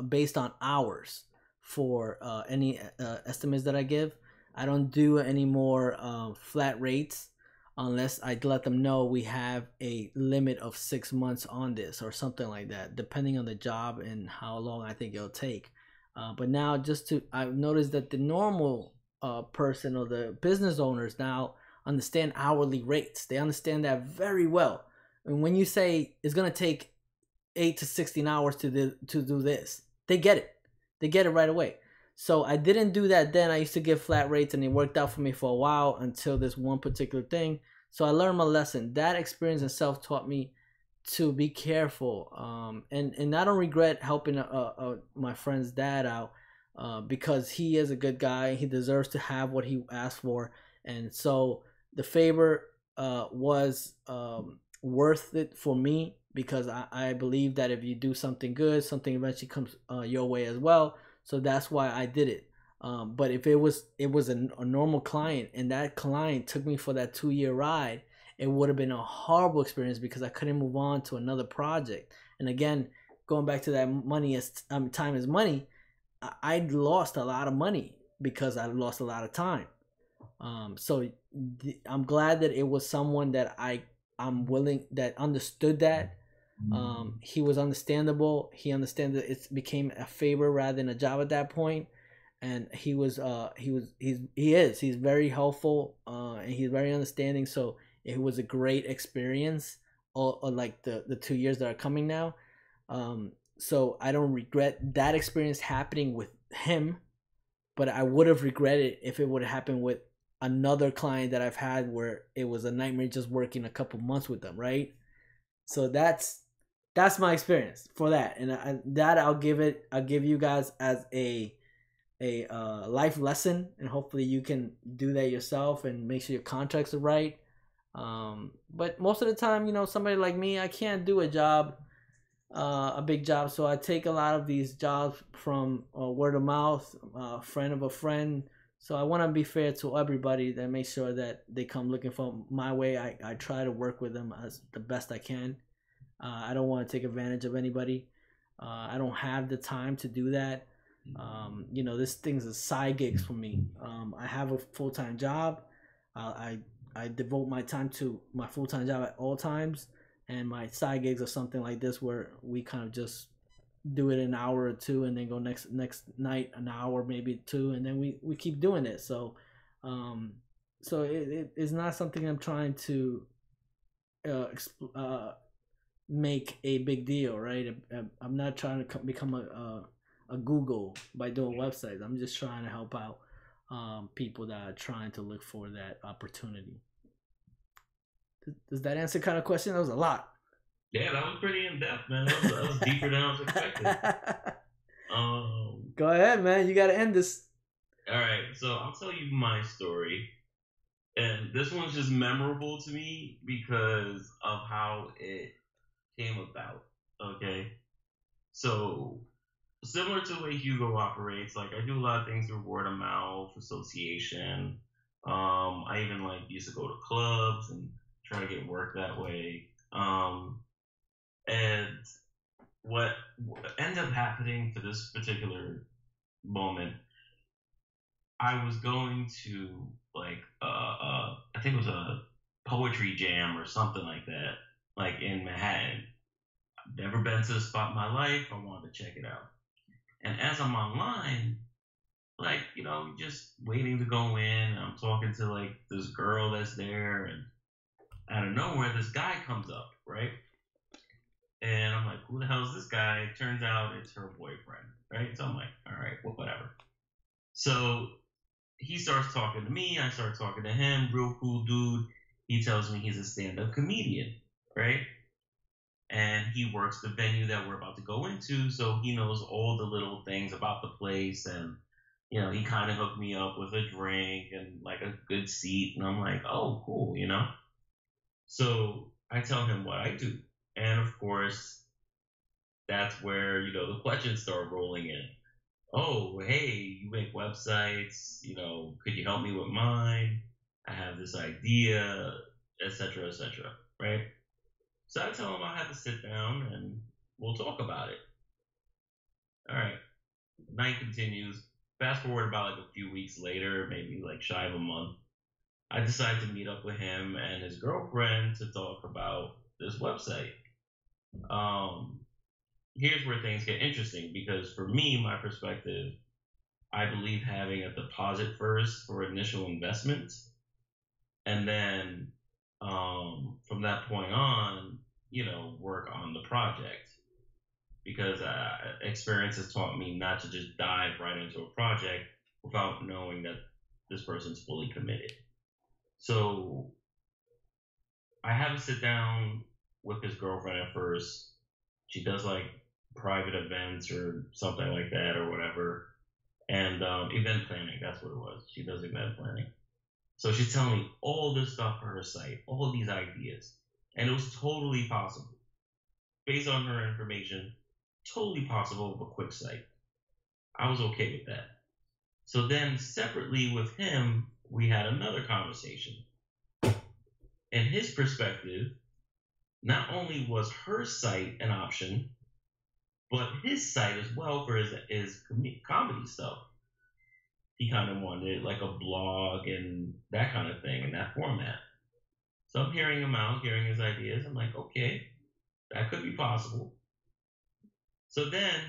A: based on hours for any estimates that I give. I don't do any more flat rates unless I let them know we have a limit of 6 months on this or something like that, depending on the job and how long I think it'll take. But now I've noticed that the normal person or the business owners now understand hourly rates. They understand that very well. And when you say it's going to take 8 to 16 hours to do this, they get it. They get it right away. So I didn't do that then. I used to give flat rates, and it worked out for me for a while until this one particular thing. So I learned my lesson. That experience itself taught me to be careful. And I don't regret helping my friend's dad out because he is a good guy. He deserves to have what he asked for. And so the favor was worth it for me, because I believe that if you do something good, something eventually comes your way as well. So that's why I did it. But if it was a normal client, and that client took me for that 2-year ride, it would have been a horrible experience because I couldn't move on to another project. And again, going back to that time is money, I lost a lot of money because I lost a lot of time. So I'm glad that it was someone that I'm willing, that understood that. He was understandable. He understood that it became a favor rather than a job at that point. And he's very helpful, and he's very understanding. So it was a great experience, or like the 2 years that are coming now. So I don't regret that experience happening with him, but I would have regretted if it would have happened with another client that I've had where it was a nightmare just working a couple months with them, right? So that's my experience for that, and I'll give you guys as a life lesson, and hopefully you can do that yourself and make sure your contracts are right. But most of the time, somebody like me, I can't do a big job, so I take a lot of these jobs from word of mouth, friend of a friend. So I want to be fair to everybody, that make sure that they come looking for my way. I try to work with them as the best I can. I don't want to take advantage of anybody. I don't have the time to do that. This thing's a side gigs for me. I have a full-time job. I devote my time to my full-time job at all times. and my side gigs are something like this where we kind of just do it an hour or two and then go next night an hour, maybe two, and then we keep doing it. So so it is not something I'm trying to make a big deal, right? I'm not trying to become a Google by doing websites. I'm just trying to help out people that are trying to look for that opportunity. Does that answer kind of question? That was a lot.
B: Yeah, that was pretty in depth, man. That was deeper than I was expecting.
A: Go ahead, man. You got to end this.
B: All right, so I'll tell you my story, and this one's just memorable to me because of how it came about. Okay, so similar to the way Hugo operates, like I do a lot of things through word of mouth, association. I even like used to go to clubs and try to get work that way. And what ended up happening for this particular moment, I was going to like I think it was a poetry jam or something like that, like in Manhattan. I've never been to the spot in my life. I wanted to check it out. And as I'm online, like, you know, just waiting to go in, and I'm talking to like this girl that's there, and out of nowhere, this guy comes up, right? And I'm like, who the hell is this guy? It turns out it's her boyfriend, right? So I'm like, all right, well, whatever. So he starts talking to me. I start talking to him. Real cool dude. He tells me he's a stand-up comedian, right? And he works the venue that we're about to go into, so he knows all the little things about the place. And, you know, he kind of hooked me up with a drink and like a good seat. And I'm like, oh, cool, you know? So I tell him what I do. And of course, that's where, you know, the questions start rolling in. Oh, hey, you make websites, you know, could you help me with mine? I have this idea, etc., etc., right? So I tell him I have to sit down and we'll talk about it. All right. Night continues. Fast forward about like a few weeks later, maybe like shy of a month, I decide to meet up with him and his girlfriend to talk about this website. Here's where things get interesting because for me, my perspective, I believe having a deposit first for initial investment, and then from that point on, you know, work on the project. Because experience has taught me not to just dive right into a project without knowing that this person's fully committed. So I have to sit down with his girlfriend at first. She does like private events or something like that or whatever. And event planning, that's what it was. She does event planning. So she's telling me all this stuff for her site, all these ideas. And it was totally possible. Based on her information, totally possible with a quick site. I was okay with that. So then separately with him, we had another conversation. And his perspective, not only was her site an option, but his site as well for his comedy stuff. He kind of wanted like a blog and that kind of thing in that format. So I'm hearing him out, hearing his ideas. I'm like, okay, that could be possible. So then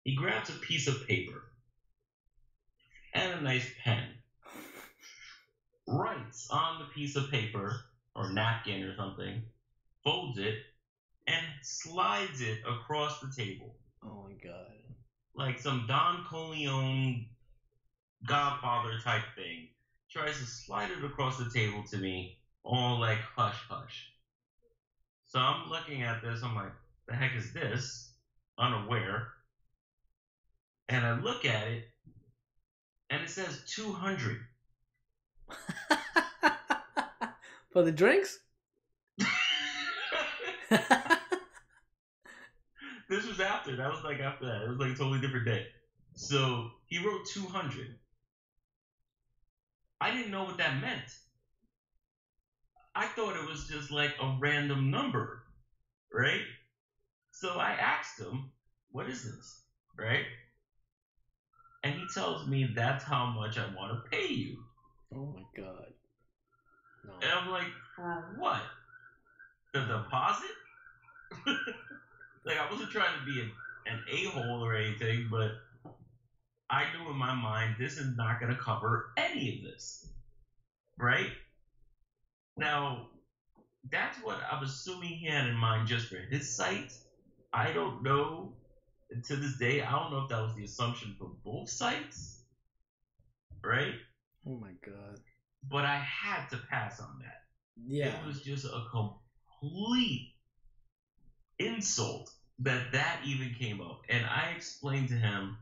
B: he grabs a piece of paper and a nice pen, writes on the piece of paper or napkin or something, folds it, and slides it across the table.
A: Oh my God.
B: Like some Don Corleone Godfather type thing. Tries to slide it across the table to me, all like hush hush. So I'm looking at this, I'm like, the heck is this? Unaware. And I look at it, and it says 200.
A: For the drinks?
B: This was after. That was like after that. It was like a totally different day. So he wrote 200. I didn't know what that meant. I thought it was just like a random number, right? So I asked him, what is this, right? And he tells me that's how much I want to pay you.
A: Oh my God. No.
B: And I'm like, for what? The deposit? Like, I wasn't trying to be an a-hole or anything, but I knew in my mind this is not going to cover any of this. Right? Now, that's what I'm assuming he had in mind just for his site. I don't know. And to this day, I don't know if that was the assumption for both sites. Right?
A: Oh my god.
B: But I had to pass on that.
A: Yeah.
B: It was just a complete insult that even came up. And I explained to him,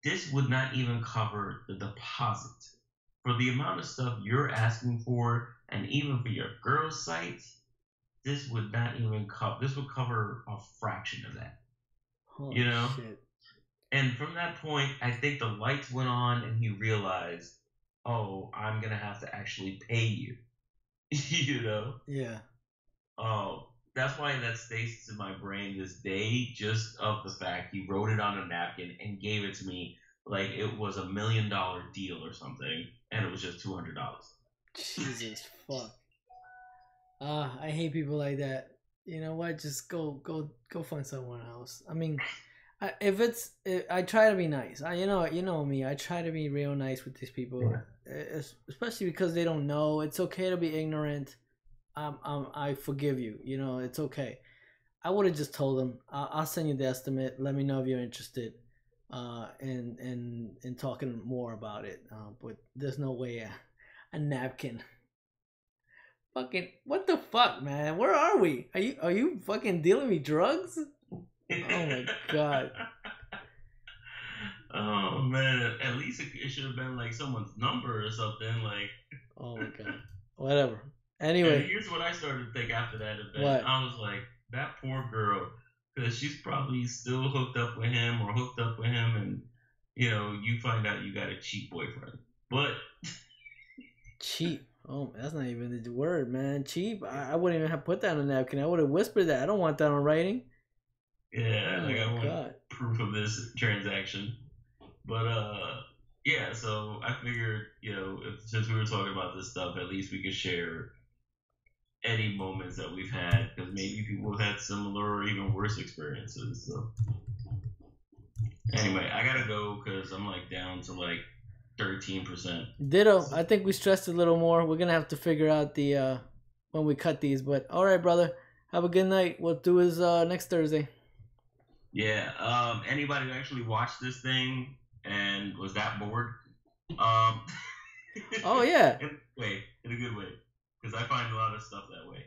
B: this would not even cover the deposit. For the amount of stuff you're asking for, and even for your girl's site, this would not even cover. This would cover a fraction of that.
A: Holy
B: you know?
A: shit.
B: And from that point, I think the lights went on and he realized, oh, I'm going to have to actually pay you. You know?
A: Yeah.
B: Oh, that's why that stays in my brain this day, just of the fact he wrote it on a napkin and gave it to me like it was $1 million deal or something, and it was just $200.
A: Jesus fuck. I hate people like that. You know what? Just go find someone else. I mean, I try to be nice. You know me. I try to be real nice with these people, especially because they don't know. It's okay to be ignorant. I forgive you. You know, it's okay. I would have just told them, I'll send you the estimate. Let me know if you're interested, in talking more about it. But there's no way a napkin. Fucking what the fuck, man? Where are we? Are you fucking dealing me drugs? Oh my god.
B: Oh man, at least it should have been like someone's number or something. Like,
A: oh my god. Whatever. Anyway,
B: and here's what I started to think after that event.
A: What?
B: I was like, that poor girl, because she's probably still hooked up with him, and you find out you got a cheap boyfriend. But
A: cheap. Oh, that's not even the word, man. Cheap. I wouldn't even have put that on a napkin. I would have whispered that. I don't want that on writing.
B: Yeah,
A: Oh
B: like I
A: my
B: want
A: God.
B: proof of this transaction. But yeah. So I figured, since we were talking about this stuff, at least we could share any moments that we've had, because maybe people have had similar or even worse experiences. So anyway, I gotta go because I'm like down to like 13%.
A: Ditto. I think we stressed a little more. We're gonna have to figure out the when we cut these. But all right, brother. Have a good night. We'll do is next Thursday.
B: Yeah. Anybody who actually watched this thing and was that bored?
A: Oh yeah.
B: In a good way, because I find a lot of stuff that way.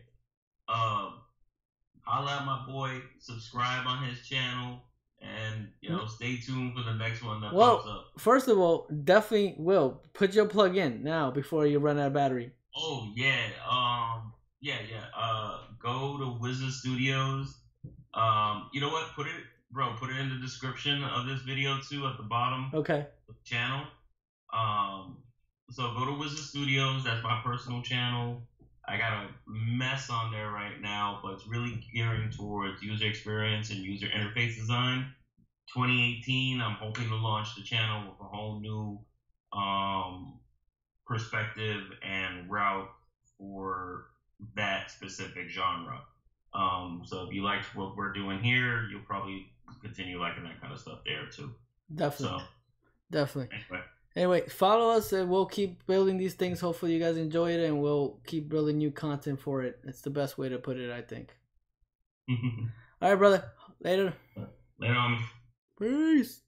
B: Holla at my boy. Subscribe on his channel. And stay tuned for the next one that pops up.
A: First of all, definitely will put your plug in now before you run out of battery.
B: Oh yeah, go to Wizard Studios. You know what? Put it in the description of this video too at the bottom.
A: Okay.
B: Of the channel. So go to Wizard Studios. That's my personal channel. I got a mess on there right now, but it's really gearing towards user experience and user interface design. 2018, I'm hoping to launch the channel with a whole new perspective and route for that specific genre. So if you liked what we're doing here, you'll probably continue liking that kind of stuff there too.
A: Definitely.
B: So,
A: definitely. Anyway, follow us and we'll keep building these things. Hopefully you guys enjoy it and we'll keep building new content for it. It's the best way to put it, I think. All right, brother. Later.
B: Later, homie.
A: Peace.